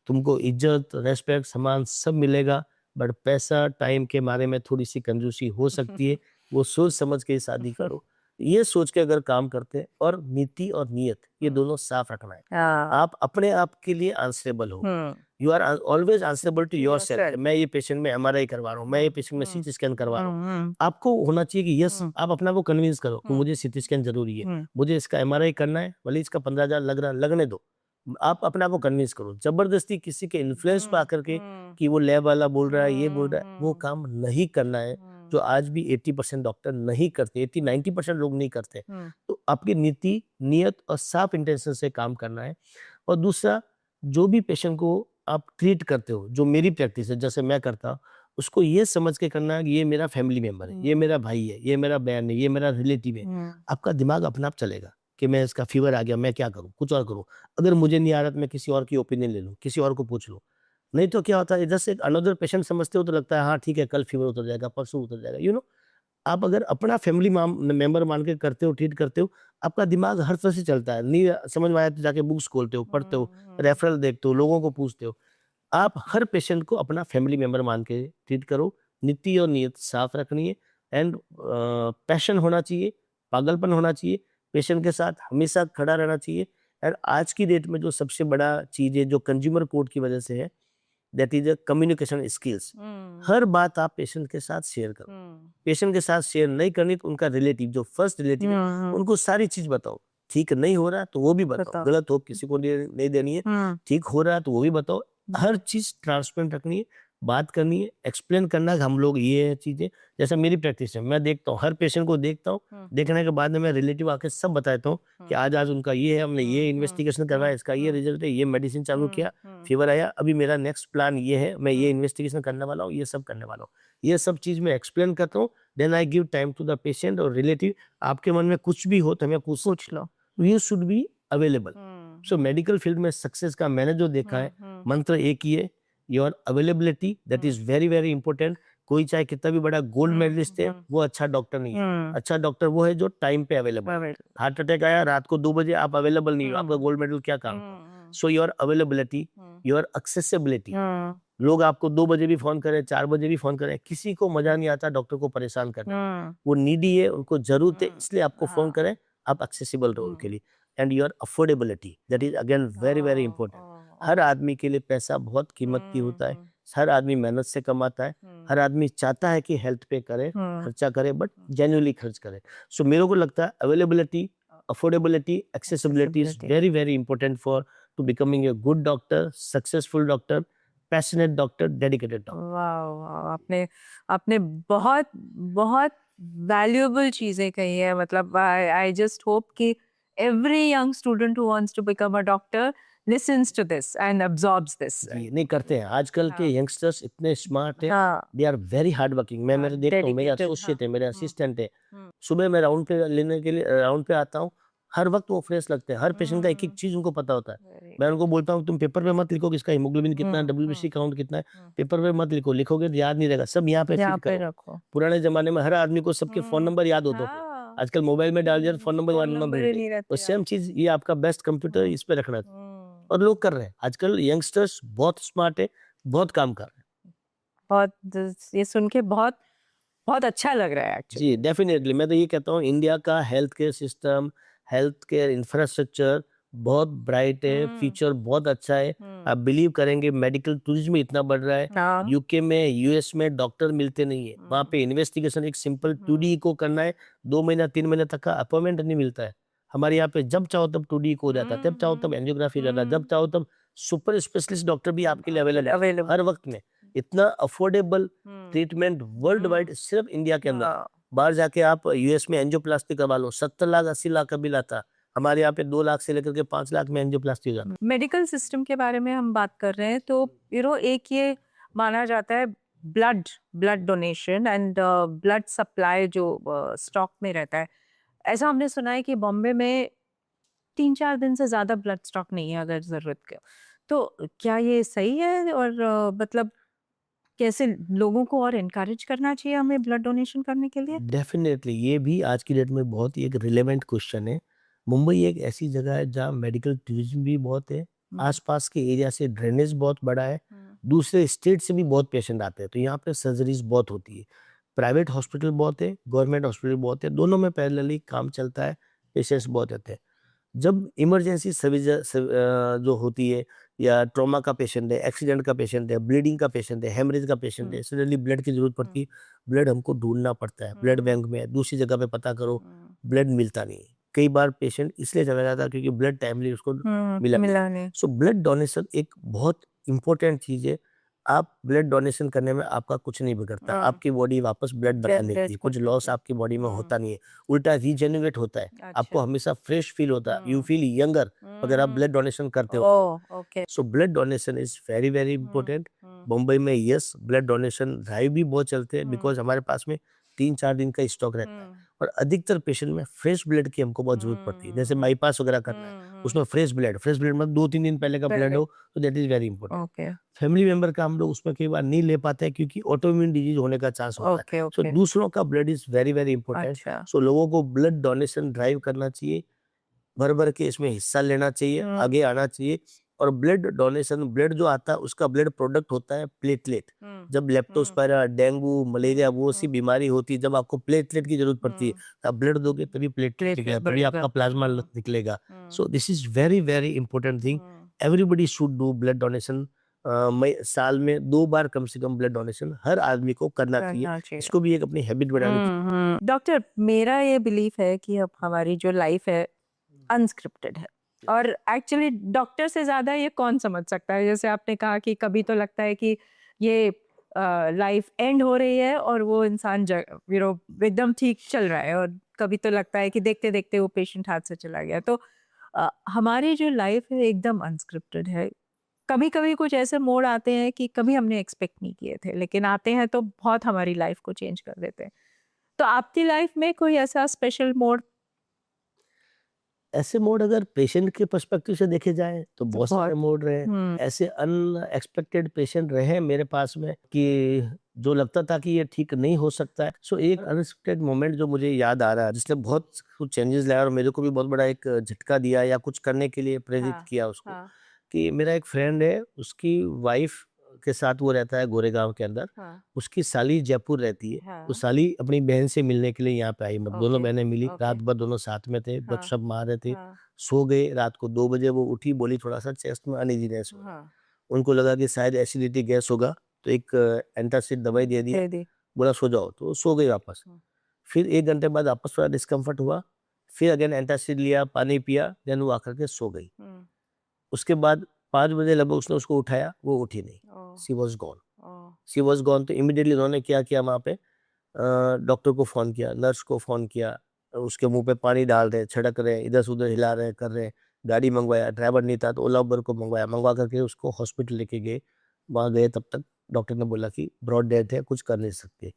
तुमको इज्जत, रेस्पेक्ट, सम्मान सब मिलेगा, बट पैसा, टाइम के बारे में थोड़ी सी कंजूसी हो सकती है, वो सोच समझ के शादी करो। ये सोच के अगर काम करते हैं, और नीति और नियत ये दोनों साफ रखना है। आप अपने आप के लिए आंसरेबल हो, you are always answerable to your self. मैं ये पेशेंट में MRI करवा रहा हूँ, मैं ये पेशेंट में CT स्कैन करवा रहा हूँ, आपको होना चाहिए कि यस, आप अपने आप को कन्विंस करो कि मुझे CT स्कैन जरूरी है, मुझे इसका MRI करना है, भले इसका 15,000 लग रहा, लगने दो। आप अपने आप को कन्विंस करो। जबरदस्ती किसी के इन्फ्लुएंस पे आकर के कि वो लैब वाला बोल रहा है, ये बोल रहा है, वो काम नहीं करना है, जो आज भी 80% डॉक्टर नहीं करते, 80-90% लोग नहीं करते। तो आपकी नीति, नियत और साफ इंटेंशन से काम करना है। और दूसरा, जो भी पेशेंट को आप ट्रीट करते हो, जो मेरी प्रैक्टिस है, जैसे मैं करता हूँ, उसको ये समझ के करना है कि ये मेरा फैमिली मेंबर है, ये मेरा भाई है, ये मेरा बहन है, ये मेरा रिलेटिव है। आपका दिमाग अपने आप चलेगा कि मैं, इसका फीवर आ गया, मैं क्या करूँ, कुछ और करूँ। अगर मुझे नहीं आ रहा तो मैं किसी और की ओपिनियन ले लूँ, किसी और को पूछ लूँ। नहीं तो क्या होता है, इधर से एक अनदर पेशेंट समझते हो तो लगता है हाँ ठीक है, कल फीवर उतर जाएगा, परसों उतर जाएगा, यू नो। आप अगर अपना फैमिली मेंबर मान के करते हो, ट्रीट करते हो, आपका दिमाग हर तरह से चलता है। नहीं समझ में आया तो जाके बुक्स खोलते हो, पढ़ते हो, रेफरल देखते हो, लोगों को पूछते हो। आप हर पेशेंट को अपना फैमिली मेंबर मान के ट्रीट करो। नीति और नियत साफ रखनी है, एंड पैशन होना चाहिए, पागलपन होना चाहिए, पेशेंट के साथ हमेशा खड़ा रहना चाहिए। और आज की डेट में जो सबसे बड़ा चीज है, जो कंज्यूमर कोर्ट की वजह से है, that is a communication skills. हर बात आप पेशेंट के साथ शेयर करो। पेशेंट के साथ शेयर नहीं करनी तो उनका रिलेटिव, जो फर्स्ट रिलेटिव है, उनको सारी चीज बताओ। ठीक नहीं हो रहा तो वो भी बताओ, गलत हो किसी को नहीं देनी है, ठीक हो रहा है तो वो भी बताओ। हर चीज ट्रांसपेरेंट रखनी है, बात करनी है, एक्सप्लेन करना कि हम लोग ये है चीजें। जैसे मेरी प्रैक्टिस है, मैं देखता हूँ, हर पेशेंट को देखता हूँ, देखने के बाद में मैं रिलेटिव आके सब बताता हूँ कि आज आज उनका ये है, हमने ये इन्वेस्टिगेशन करवाया, इसका ये रिजल्ट है, ये मेडिसिन चालू किया, फीवर आया, अभी मेरा नेक्स्ट प्लान ये है, मैं ये इन्वेस्टिगेशन करने वाला हूँ, ये सब करने वाला हूँ। ये सब चीज मैं एक्सप्लेन करता हूँ। Then I give time to the patient और रिलेटिव। आपके मन में कुछ भी हो तो हमें पूछ लो, you should be available. So medical field में सक्सेस का मैंने जो देखा है, मंत्र एक ही है, your availability, that is very very important. कोई चाहे कितना भी बड़ा गोल्ड मेडलिस्ट है, वो अच्छा डॉक्टर नहीं है। अच्छा डॉक्टर वो है जो टाइम पे अवेलेबल। हार्ट अटैक आया रात को 2 बजे, आप अवेलेबल नहीं हो, आपका गोल्ड मेडल क्या काम। So your availability, your accessibility. लोग आपको 2 बजे भी फोन करें, 4 बजे भी फोन करें, किसी को मजा नहीं आता डॉक्टर को परेशान करना। वो नीडी है, उनको जरूरत है, इसलिए आपको फोन करें, आप एक्सेसिबल रहो उनके लिए। And your affordability, that is again very very important. हर आदमी के लिए पैसा बहुत कीमती होता है, हर आदमी मेहनत से कमाता है, हर आदमी चाहता है कि हेल्थ पे करे, खर्चा करे, बट जेन्युइनली खर्च करे। सो मेरे को लगता है availability, affordability, accessibility is very very important for to becoming a good doctor, successful doctor, passionate doctor, dedicated doctor. वाह, आपने आपने बहुत बहुत वैल्यूएबल चीजें कही है। मतलब आई जस्ट होप कि every young student who wants to become a doctor listens to this and absorbs this. जी, नहीं करते हैं आजकल के यंगस्टर्स, इतने स्मार्ट है, हाँ, they are very hard working. मैं मेरे देखता हूँ, मेरे dedicated, एसोसिएट है, मेरे असिस्टेंट है, सुबह मैं राउंड पे लेने के लिए राउंड पे आता हूँ, हर वक्त वो फ्रेश लगते हैं, हर पेशेंट का एक एक चीज उनको पता होता है। मैं उनको बोलता हूँ तुम पेपर पे मत लिखो कि इसका हीमोग्लोबिन कितना है, WBC काउंट कितना है, पेपर पे मत लिखो, लिखोगे तो याद नहीं रहेगा, सब यहाँ पे यहाँ फीड पे करो। रखो। पुराने जमाने में हर आदमी को सबके फोन नंबर याद होते थे, हाँ, आजकल मोबाइल में डाल दिया phone number, phone 1 number number भेज ही दिया। नहीं और रहते सेम चीज ये आपका बेस्ट कंप्यूटर इस पे रखना चाहिए, और लोग कर रहे हैं। आजकल यंगस्टर्स बहुत स्मार्ट है, बहुत काम कर रहे हैं। ये सुन के बहुत बहुत अच्छा लग रहा है एक्चुअली। जी, डेफिनेटली मैं तो ये कहता हूँ, इंडिया का health care system, health care infrastructure बहुत ब्राइट है, फ्यूचर बहुत अच्छा है। आप बिलीव करेंगे, मेडिकल टूरिज्म इतना बढ़ रहा है, हाँ, यूके में, यूएस में डॉक्टर मिलते नहीं है, वहाँ पे इन्वेस्टिगेशन एक सिंपल 2D को करना है, 2 महीना 3 महीने तक का अपॉइंटमेंट नहीं मिलता है। हमारे यहाँ पे जब चाहो तब 2D को हो जाता है, जब चाहो तब एंजियोग्राफी जाता है, जब चाहो तब सुपर स्पेशलिस्ट डॉक्टर भी आपके लिए अवेलेबल है अवेलेबल। हर वक्त में। इतना अफोर्डेबल ट्रीटमेंट वर्ल्ड वाइड सिर्फ इंडिया के अंदर। हाँ, बाहर जाके आप यूएस में एंजियोप्लास्टी करवा लो, 70 लाख 80 लाख का बिल आता है। हमारे यहाँ पे 2 लाख से लेकर के 5 लाख में एंजियोप्लास्टी हो जाता है। मेडिकल सिस्टम के बारे में हम बात कर रहे हैं तो एक ये माना जाता है blood blood donation and blood supply जो स्टॉक में रहता है। ऐसा हमने सुना है कि बॉम्बे में 3-4 दिन से ज्यादा ब्लड स्टॉक नहीं है अगर जरूरत के। तो क्या ये सही है? और मतलब कैसे लोगों को और इनकरेज करना चाहिए हमें ब्लड डोनेशन करने के लिए? डेफिनेटली ये भी आज की डेट में बहुत ही एक रिलेवेंट क्वेश्चन है। मुंबई एक ऐसी जगह है जहाँ मेडिकल टूरिज्म भी बहुत है, आसपास के एरिया से ड्रेनेज बहुत बड़ा है, दूसरे स्टेट से भी बहुत पेशेंट आते हैं, तो यहाँ पे सर्जरीज बहुत होती है। प्राइवेट हॉस्पिटल बहुत है, गवर्नमेंट हॉस्पिटल बहुत है, दोनों में पैरेलली काम चलता है, पेशेंट्स बहुत रहते हैं। जब इमरजेंसी जो होती है या ट्रॉमा का पेशेंट है, एक्सीडेंट का पेशेंट है, ब्लीडिंग का पेशेंट है, हेमरेज का पेशेंट है, सडनली ब्लड की जरूरत पड़ती है, ब्लड हमको ढूंढना पड़ता है, ब्लड बैंक में दूसरी जगह पे पता करो, ब्लड मिलता नहीं है। कई बार पेशेंट इसलिए चला जाता है क्योंकि ब्लड टाइमली उसको मिला नहीं। सो ब्लड डोनेशन एक बहुत इंपॉर्टेंट चीज है। आप ब्लड डोनेशन करने में आपका कुछ नहीं बिगड़ता, आपकी बॉडी वापस ब्लड बना लेती है, कुछ लॉस आपकी बॉडी में होता नहीं है, उल्टा रीजेनरेट होता है, आपको हमेशा फ्रेश फील होता है, यू फील यंगर अगर आप ब्लड डोनेशन करते हो। So blood donation is very very important. Mumbai में यस ब्लड डोनेशन ड्राइव भी बहुत चलते हैं, बिकॉज हमारे पास में 3-4 दिन का स्टॉक रहता है और अधिकतर पेशेंट में फ्रेश ब्लड की हमको बहुत जरूरत पड़ती है। जैसे बाईपास वगैरह करना है, उसमें फ्रेश ब्लड मतलब 2-3 दिन पहले का ब्लड हो, तो that is very important. Family member का हम लोग उसमें कई बार नहीं ले पाते हैं क्योंकि ऑटोइम्यून डिजीज होने का चांस होता है। सो दूसरों का blood is very very important. So लोगों को ब्लड डोनेशन ड्राइव करना चाहिए, भर भर के इसमें हिस्सा लेना चाहिए, आगे आना चाहिए। और ब्लड डोनेशन, ब्लड जो आता है उसका ब्लड प्रोडक्ट होता है प्लेटलेट। जब लेप्टोस्पायरा, डेंगू, मलेरिया वो सी बीमारी होती है, जब आपको प्लेटलेट की जरूरत पड़ती है, आप ब्लड दोगे तभी प्लेटलेट निकलेगा, तभी आपका प्लाज्मा निकलेगा। So this is very very important thing. Everybody should do blood donation. साल में 2 बार कम से कम ब्लड डोनेशन हर आदमी को करना चाहिए। इसको भी एक अपनी हैबिट बनानी चाहिए। डॉक्टर, मेरा ये बिलीफ है कि अब हमारी जो लाइफ है अनस्क्रिप्टेड है और एक्चुअली डॉक्टर से ज्यादा ये कौन समझ सकता है। जैसे आपने कहा कि कभी तो लगता है कि ये लाइफ एंड हो रही है और वो इंसान एकदम ठीक चल रहा है, और कभी तो लगता है कि देखते देखते वो पेशेंट हाथ से चला गया। तो हमारी जो लाइफ है एकदम अनस्क्रिप्टेड है। कभी कभी कुछ ऐसे मोड़ आते हैं कि कभी हमने एक्सपेक्ट नहीं किए थे, लेकिन आते हैं तो बहुत हमारी लाइफ को चेंज कर देते हैं। तो आपकी लाइफ में कोई ऐसा स्पेशल मोड़? ऐसे मोड अगर पेशेंट के पर्सपेक्टिव से देखे जाए तो बहुत सारे मोड रहे। ऐसे अनएक्सपेक्टेड पेशेंट रहे मेरे पास में कि जो लगता था कि ये ठीक नहीं हो सकता है। सो एक अनएक्सपेक्टेड मोमेंट जो मुझे याद आ रहा है, जिसने बहुत कुछ चेंजेस लाया और मेरे को भी बहुत बड़ा एक झटका दिया या कुछ करने के लिए प्रेरित किया उसको, कि मेरा एक फ्रेंड है, उसकी वाइफ के साथ वो रहता है गोरेगांव के अंदर। उसकी साली जयपुर रहती है। वो साली अपनी बहन से मिलने के लिए यहाँ पे आई, मतलब दोनों बहनें मिली, रात भर दोनों साथ में थे, गपशप मार रहे थे, सो गए। रात को 2 बजे वो उठी, बोली थोड़ा सा चेस्ट में अनइजीनेस हो। उनको लगा कि शायद एसिडिटी गैस होगा, तो एक एंटासिड दवाई दे दी, बोला सो जाओ, तो सो गई वापस। फिर 1 घंटे बाद वापस थोड़ा डिस्कम्फर्ट हुआ, फिर अगेन एंटासिड लिया, पानी पिया, देन वो आकर के सो गई। उसके बाद 5 बजे लगभग उसने उसको उठाया, वो उठी नहीं, शी वॉज गॉन। तो इमीडिएटली उन्होंने क्या किया, वहाँ पे डॉक्टर को फोन किया, नर्स को फोन किया, उसके मुंह पे पानी डाल रहे, छिड़क रहे, इधर से उधर हिला रहे, कर रहे। गाड़ी मंगवाया, ड्राइवर नहीं था तो ओला उबर को मंगवा करके उसको हॉस्पिटल लेके गए। वहाँ गए, तब तक डॉक्टर ने बोला कि ब्रॉड डेथ है, कुछ कर नहीं सकते।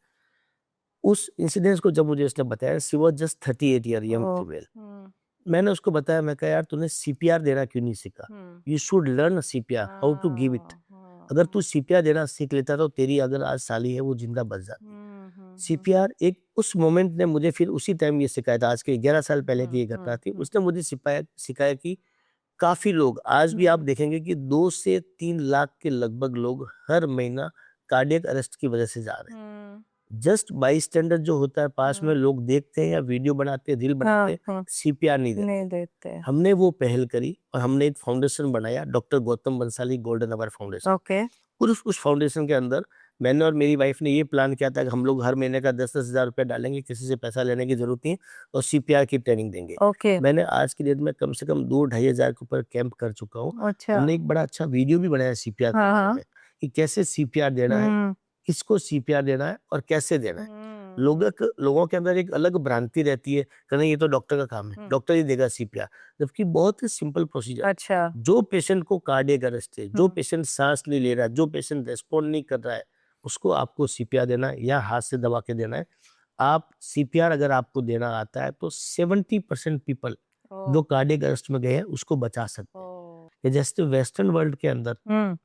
उस इंसिडेंस को जब मुझे इसने बताया, she was just 38 year young female. मैंने उसको बताया, मैं कहा यार तूने सीपीआर देना क्यों नहीं सीखा? You should learn CPR, how to give it. अगर तू सीपीआर देना सीख लेता तो तेरी अगर आज साली है वो जिंदा बच जाती। सीपीआर एक उस मोमेंट ने मुझे फिर उसी टाइम ये सिखाया था, आज के 11 साल पहले की ये घटना थी। उसने मुझे सिखाया कि काफी लोग आज भी आप देखेंगे कि 2 से 3 लाख के लगभग लोग हर महीना कार्डियक अरेस्ट की वजह से जा रहे हैं। जस्ट बाई स्टैंडर्ड जो होता है, पास में लोग देखते हैं या वीडियो बनाते हैं, रील बनाते हैं, सीपीआर नहीं देते। हमने वो पहल करी और हमने एक फाउंडेशन बनाया, डॉक्टर गौतम बंसाली गोल्डन अवर फाउंडेशन। उस फाउंडेशन के अंदर मैंने और मेरी वाइफ ने ये प्लान किया था कि हम लोग हर महीने का 10-10 हजार रुपया डालेंगे, किसी से पैसा लेने की जरूरत नहीं, और सीपीआर की ट्रेनिंग देंगे। मैंने आज की डेट में कम से कम 2-2.5 हजार के ऊपर कैंप कर चुका हूँ। हमने एक बड़ा अच्छा वीडियो भी बनाया सीपीआर के बारे में, कि कैसे सीपीआर देना है, किसको सीपीआर देना है और कैसे देना है। लोगों के अंदर एक अलग भ्रांति रहती है कि नहीं ये तो डॉक्टर का काम है, डॉक्टर ही देगा सीपीआर, जबकि बहुत ही सिंपल प्रोसीजर। जो पेशेंट को कार्डियक अरेस्ट है, जो पेशेंट सांस नहीं ले रहा है, जो पेशेंट रेस्पॉन्ड नहीं कर रहा है, उसको आपको सीपीआर देना है या हाथ से दबा के देना है। आप सीपीआर अगर आपको देना आता है तो 70% पीपल जो कार्डियक अरेस्ट में गए हैं उसको बचा सकते हैं। जैसे वेस्टर्न वर्ल्ड के अंदर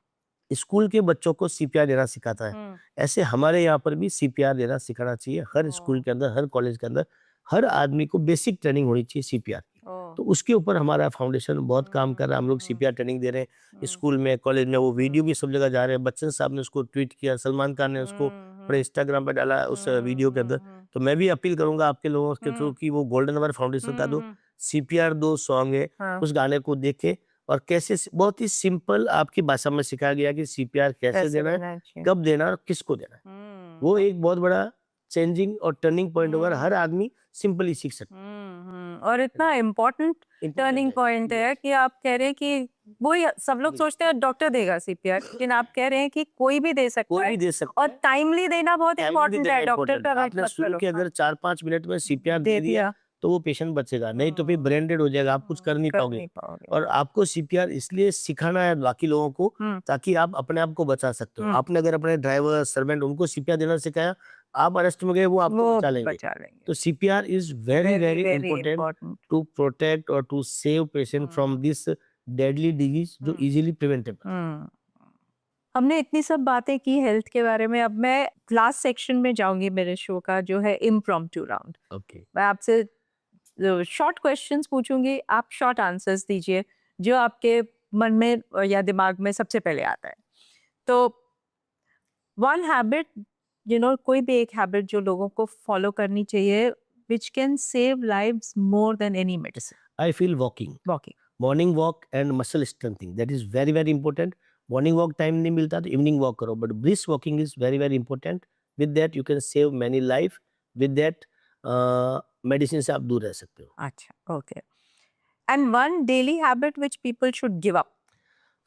स्कूल के बच्चों को सीपीआर देना सिखाता है, ऐसे हमारे यहाँ पर भी सीपीआर देना सिखाना चाहिए। हर स्कूल के अंदर, हर कॉलेज के अंदर हर आदमी को बेसिक ट्रेनिंग होनी चाहिए सीपीआर की। तो उसके ऊपर हमारा फाउंडेशन बहुत काम कर रहा है। हम लोग सीपीआर ट्रेनिंग दे रहे हैं स्कूल में, कॉलेज में, वो वीडियो भी सब जगह जा रहे हैं। बच्चन साहब ने उसको ट्वीट किया, सलमान खान ने उसको अपने इंस्टाग्राम पे डाला उस वीडियो के अंदर, तो मैं भी अपील करूंगा आपके लोगों के थ्रू कि वो गोल्डन अवर फाउंडेशन का जो CPR 2 सॉन्ग है उस गाने को देखे, और कैसे बहुत ही सिंपल आपकी भाषा में सिखाया गया कि CPR कैसे देना है, कब देना है और किसको देना है। वो एक बहुत बड़ा चेंजिंग और टर्निंग पॉइंट होगा, हर आदमी सिंपली सीख सकता है। और इतना इम्पोर्टेंट टर्निंग पॉइंट है कि आप कह रहे हैं कि वो सब लोग सोचते हैं डॉक्टर देगा CPR, लेकिन आप कह रहे हैं कि कोई भी दे सकता कोई है, भी दे सकता और टाइमली देना बहुत इम्पोर्टेंट है। डॉक्टर का आपने शुरू के अगर 4-5 मिनट में CPR दे दिया तो वो पेशेंट बचेगा, नहीं तो फिर ब्रेन डेड हो जाएगा, आप कुछ कर नहीं पाओगे। और आपको CPR इसलिए सिखाना है बाकी लोगों को ताकि आप अपने आप को बचा सकते हो। आपने अगर अपने ड्राइवर सर्वेंट उनको CPR देना सिखाया, आप अरेस्ट में गए, वो आपको बचा लेंगे। तो CPR is very very important to protect और to save patient from this deadly disease जो इजीली प्रिवेंटेबल। हमने इतनी सब बातें की हेल्थ के बारे में, अब मैं लास्ट सेक्शन में जाऊंगी मेरे शो का, जो है इम्प्रॉम्प्टू राउंड। ओके, मैं आपसे शॉर्ट क्वेश्चंस पूछूंगी, आप शॉर्ट आंसर्स दीजिए जो आपके मन में या दिमाग में सबसे पहले आता है। तो वन हैबिट, कोई भी एक हैबिट जो लोगों को फॉलो करनी चाहिए, which can save lives more than any medicine. I feel walking, morning walk and muscle strengthening, that is very very important. Morning walk time नहीं मिलता तो इवनिंग वॉक करो, but brisk walking is very very important. With that you can save many life, with that medicine से आप दूर रह सकते हो। अच्छा, okay. And one daily habit which people should give up.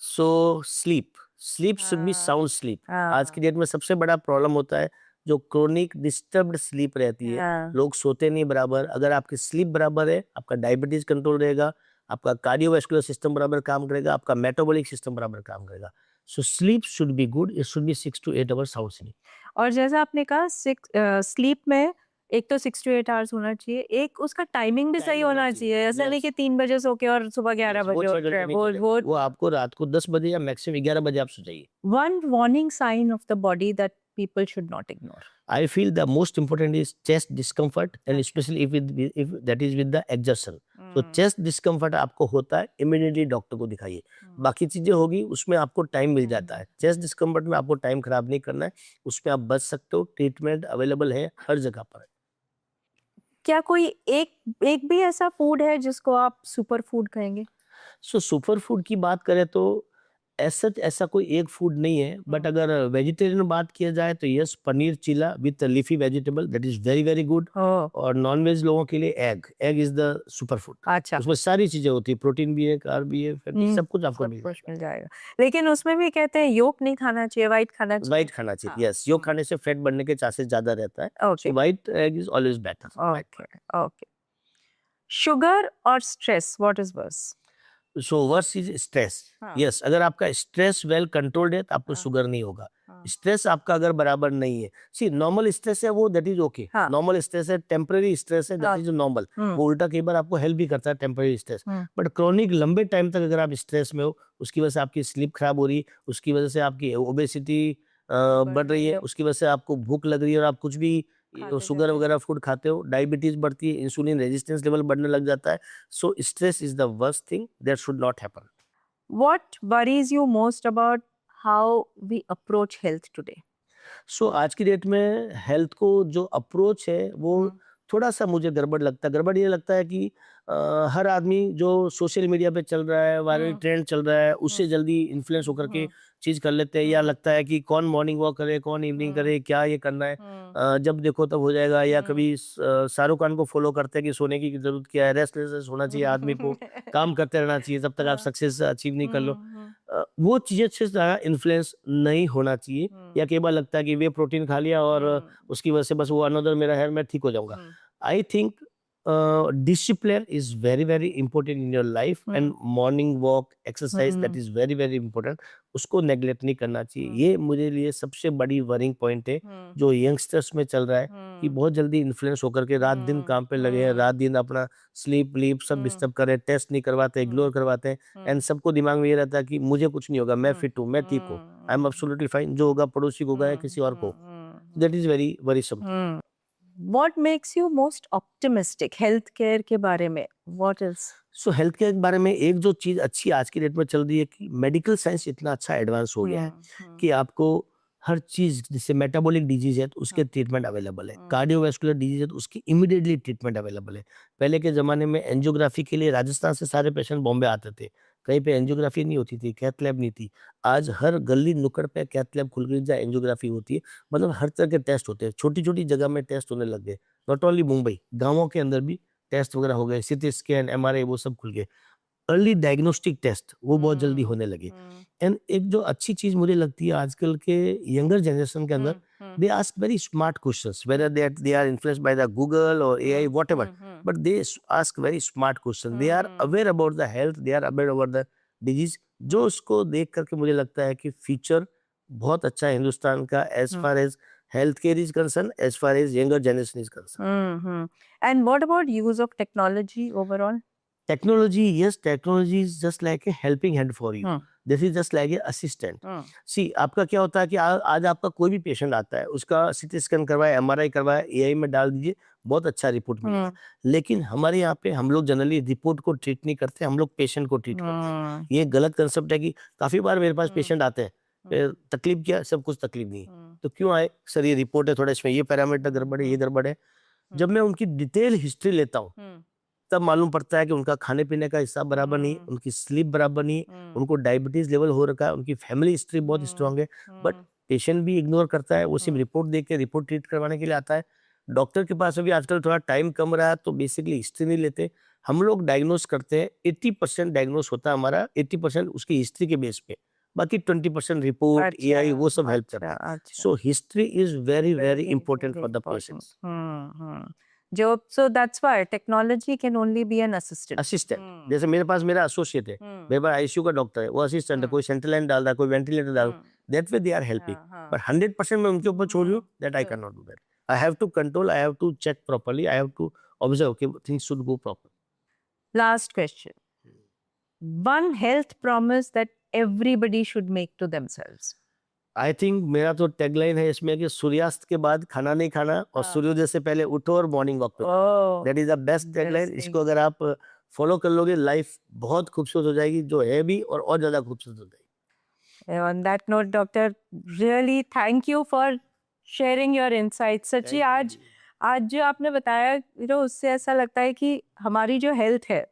So sleep should be sound sleep. आज की date में सबसे बड़ा प्रॉब्लम होता है जो क्रोनिक डिस्टर्ब्ड स्लीप रहती है, लोग सोते नहीं बराबर। अगर आपकी स्लीप बराबर है, आपका डायबिटीज कंट्रोल रहेगा, आपका कार्डियोवास्कुलर सिस्टम बराबर काम करेगा, आपका मेटाबॉलिक सिस्टम बराबर काम करेगा। So sleep should be good, it should be 6 to 8 hours sound sleep. और जैसा आपने कहा, स्लीप में एक तो 6 to 8 आवर्स होना चाहिए, एक उसका टाइमिंग भी सही होना चाहिए। ऐसा नहीं कि 3 बजे सो के और सुबह 11 बजे उठ रहे हैं। वो आपको रात को 10 बजे या मैक्सिमम 11 बजे आप सो जाइए। One warning sign of the body that people should not ignore. I feel the most important is chest discomfort, and especially if that is with the exertion. So chest discomfort आपको होता है, immediately doctor को दिखाइए। बाकी चीजें होगी उसमें आपको टाइम मिल जाता है, चेस्ट डिस्कम्फर्ट में आपको टाइम खराब नहीं करना है, उसमें आप बच सकते हो। ट्रीटमेंट अवेलेबल है हर जगह पर। क्या कोई एक भी ऐसा फूड है जिसको आप सुपर फूड कहेंगे? सो सुपर फूड की बात करें तो ऐसा कोई एक फूड नहीं है, बट अगर वेजिटेरियन बात किया जाए तो yes, paneer chilla with leafy vegetable, that is very very good. और नॉन वेज लोगों के लिए egg is the super food. अच्छा, उसमें सारी चीजें होती है, प्रोटीन भी है, कार्ब भी है, फैट भी, सब कुछ आपको मिल जाएगा। लेकिन उसमें भी कहते हैं योक नहीं खाना चाहिए, व्हाइट खाना चाहिए। व्हाइट खाना चाहिए, यस। योक खाने से फैट बढ़ने के चांसेस ज्यादा रहता है, so white egg is always better. Okay. Sugar और stress, what is worse? So worse is stress. Yes, अगर आपका स्ट्रेस वेल कंट्रोल्ड है तो आपको शुगर नहीं होगा। स्ट्रेस आपका अगर बराबर नहीं है, सी नॉर्मल स्ट्रेस है वो, that is okay. Normal stress है, टेम्पररी स्ट्रेस है, दैट इज नॉर्मल। वो उल्टा कई बार आपको हेल्प भी करता है टेम्पररी स्ट्रेस। बट क्रॉनिक लंबे टाइम तक अगर आप स्ट्रेस में हो, उसकी वजह से आपकी स्लीप खराब हो रही है, उसकी वजह से आपकी ओबेसिटी बढ़ रही है, उसकी वजह से आपको भूख लग रही है और आप कुछ भी शुगर वगैरह फूड खाते हो, डायबिटीज बढ़ती है, इंसुलिन रेजिस्टेंस लेवल बढ़ने लग जाता है। So stress is the worst thing, that should not happen. What worries you most about how we approach health today? So आज की डेट में हेल्थ को जो अप्रोच है वो थोड़ा सा मुझे गड़बड़ लगता है। गड़बड़ ये लगता है कि हर आदमी जो सोशल मीडिया पे चल रहा है, वायरल ट्रेंड चल रहा है, उससे जल्दी इन्फ्लुएंस होकर के चीज कर लेते हैं, या लगता है कि कौन मॉर्निंग वॉक करे, कौन इवनिंग करे, क्या ये करना है, जब देखो तब हो जाएगा। या कभी शाहरुख खान को फॉलो करते हैं कि सोने की जरूरत क्या है, रेस्टलेस होना चाहिए आदमी को, काम करते रहना चाहिए जब तक आप सक्सेस अचीव नहीं कर लो। वो चीजें से ज्यादा इन्फ्लुएंस नहीं होना चाहिए। या कई बार लगता है कि वे प्रोटीन खा लिया और उसकी वजह से बस वो अनदर मेरा है, मैं ठीक हो जाऊंगा। I think discipline is very very important in your life, and morning walk exercise, that is very very important, उसको नेग्लेक्ट नहीं करना चाहिए। ये मुझे लिए सबसे बड़ी वरिंग पॉइंट है जो यंगस्टर्स में चल रहा है, कि बहुत जल्दी इन्फ्लुएंस होकर के रात दिन काम पे लगे हैं, रात दिन अपना स्लीप लीप सब डिस्टर्ब कर रहे हैं, टेस्ट नहीं करवाते, इग्नोर करवाते हैं, एंड सबको दिमाग में ये रहता है कि मुझे कुछ नहीं होगा, मैं फिट हूँ, मैं ठीक हूँ, आई एम एब्सोल्युटली फाइन, जो होगा पड़ोसी को होगा या किसी और को। That is very worrisome. What makes you most optimistic healthcare के बारे में? What is? So health care के बारे में एक जो चीज अच्छी आज की डेट में चल रही है कि मेडिकल साइंस इतना अच्छा एडवांस हो गया है कि आपको हर चीज, जैसे मेटाबॉलिक डिजीज है तो उसके ट्रीटमेंट अवेलेबल है, कार्डियोवास्कुलर डिजीज है तो उसकी इमीडिएटली ट्रीटमेंट अवेलेबल है। पहले के जमाने में एंजियोग्राफी के लिए राजस्थान से सारे पेशेंट बॉम्बे आते थे, कहीं पे एंजियोग्राफी नहीं होती थी, कैथ लैब नहीं थी। आज हर गली नुक्कड़ पे कैथ लैब खुल गई जहाँ एंजियोग्राफी होती है। मतलब हर तरह के टेस्ट होते हैं, छोटी छोटी जगह में टेस्ट होने लग गए। नॉट ओनली मुंबई, गाँवों के अंदर भी टेस्ट वगैरह हो गए, सीटी स्कैन, एमआरआई वो सब खुल गए। अर्ली डायग्नोस्टिक टेस्ट वो बहुत जल्दी होने लगे। एंड एक जो अच्छी चीज मुझे लगती है आजकल के यंगर जनरेशन के अंदर, they ask very smart questions, whether they are influenced by the Google or AI, whatever, but they ask very smart questions. They are aware about the health, they are aware about the disease, जो उसको देख करके मुझे लगता है कि future बहुत अच्छा है हिंदुस्तान का, as far as health care is concerned, as far as younger generation is concerned. And what about use of technology overall? Technology, yes, technology is just like a helping hand for you. This is just like a assistant. See, आपका क्या होता है कि आज आपका कोई भी patient आता है, उसका सीटी स्कैन करवाए, एमआरआई करवाए, एआई में डाल दीजिए, बहुत अच्छा रिपोर्ट मिलेगा। लेकिन हमारे यहाँ पे हम लोग जनरली रिपोर्ट को ट्रीट नहीं करते, हम लोग पेशेंट को ट्रीट करते हैं। ये गलत कंसेप्ट है कि काफी बार मेरे पास पेशेंट आते हैं, तकलीफ क्या, सब कुछ तकलीफ नहीं है, तो क्यों आए सर, ये रिपोर्ट है, थोड़ा इसमें ये पैरामीटर गड़बड़ है, ये गड़बड़ है। जब मैं उनकी डिटेल हिस्ट्री लेता हूँ तब मालूम पड़ता है कि उनका खाने पीने का हिसाब बराबर नहीं, उनकी स्लीप बराबर नहीं, उनको डायबिटीज लेवल हो रखा है, उनकी फैमिली हिस्ट्री बहुत स्ट्रांग है, बट पेशेंट भी इग्नोर करता है। वो सिर्फ रिपोर्ट देख के रिपोर्ट ट्रीट करवाने के लिए आता है। डॉक्टर के पास अभी आजकल थोड़ा टाइम कम रहा है तो बेसिकली हिस्ट्री नहीं लेते, हम लोग डायग्नोस करते हैं। 80% डायग्नोस होता है हमारा, 80% उसकी हिस्ट्री के बेस पे, बाकी 20% रिपोर्ट, एआई वो सब हेल्प करता है। So history is very very important for the patients. So that's why technology can only be an assistant. Assistant, जैसे मेरे पास मेरा एसोसिएट है, मेरे पास आईसीयू का डॉक्टर है, वो असिस्टेंट है, कोई सेंट्रल लाइन डाल रहा है, कोई वेंटिलेटर डाल रहा है, that way they are helping. But 100% मैं उनके ऊपर छोड़ दूं, that I can not do that. I have to control, I have to check properly, I have to observe कि things should go proper. Last question. One health promise that everybody should make to themselves. I think मेरा तो tagline है इसमें कि सूर्यास्त के बाद खाना नहीं खाना और सूर्योदय से पहले उठो और मॉर्निंग वॉक पे। That is the best tagline. इसको अगर आप फॉलो कर लोगे, लाइफ बहुत खूबसूरत हो जाएगी, जो है भी और ज्यादा खूबसूरत हो जाएगी। On that note, doctor, really thank you for sharing your insights. सच्ची आज जो आपने बताया, उससे ऐसा लगता है कि हमारी जो हेल्थ है,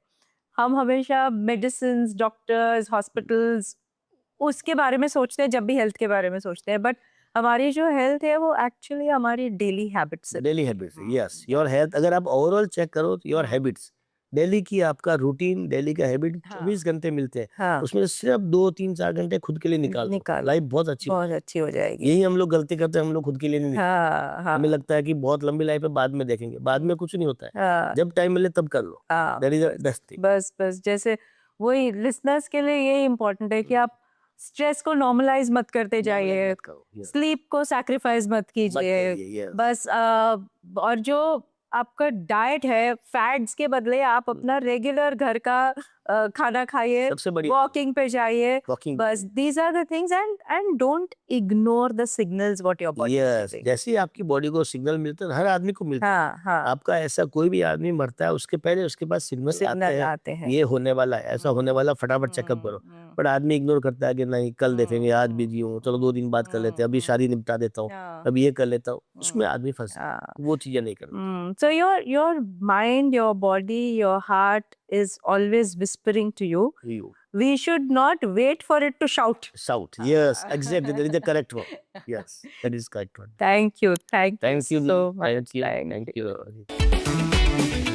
हम हमेशा मेडिसिन, डॉक्टर्स, हॉस्पिटल्स उसके बारे में सोचते हैं जब भी हेल्थ के बारे में सोचते हैं, बट हमारी जो हेल्थ है वो एक्चुअली हमारी डेली हैबिट्स है। Daily habits, yes, your health. अगर आप ओवरऑल चेक करो तो योर हैबिट्स, डेली की आपका रूटीन, डेली का हैबिट 24 घंटे मिलते हैं, उसमें सिर्फ 2, 3, 4 घंटे खुद के लिए निकाल, लाइफ बहुत अच्छी हो जाएगी। यही हम लोग गलती करते हैं, हम लोग खुद के लिए नहीं निकालते। हमें लगता है कि बहुत लंबी लाइफ है, बाद में देखेंगे, बाद में कुछ नहीं होता है, जब टाइम मिले तब कर लो। That is the best thing. बस जैसे वही लिसनर्स के लिए ये इम्पोर्टेंट है कि आप स्ट्रेस को नॉर्मलाइज मत करते जाइए, स्लीप को सैक्रिफाइस मत कीजिए, बस और जो आपका डाइट है, फैट्स के बदले आप अपना रेगुलर घर का खाना खाइए, वॉकिंग पे जाइए, बस these are the things. And don't ignore the signals what your body is. जैसे आपकी बॉडी को सिग्नल मिलता है, हर आदमी को मिलता है। आपका ऐसा कोई भी आदमी मरता है, उसके पहले उसके पास सिग्नल आते हैं, ये होने वाला है, ऐसा होने वाला, फटाफट चेकअप करो। पर आदमी इग्नोर करता है कि नहीं कल देखेंगे, आज बिजी हूँ, चलो 2 दिन बाद कर लेते हैं, अभी शादी निपटा देता हूँ, अभी ये कर लेता हूँ, उसमें आदमी फंसा, वो चीजें नहीं करनी। So your mind, your body, your heart is always whispering to you. We should not wait for it to shout. Yes, exactly, that is the correct word. Yes, that is correct word. Thank you so much. Thank you. Thank you.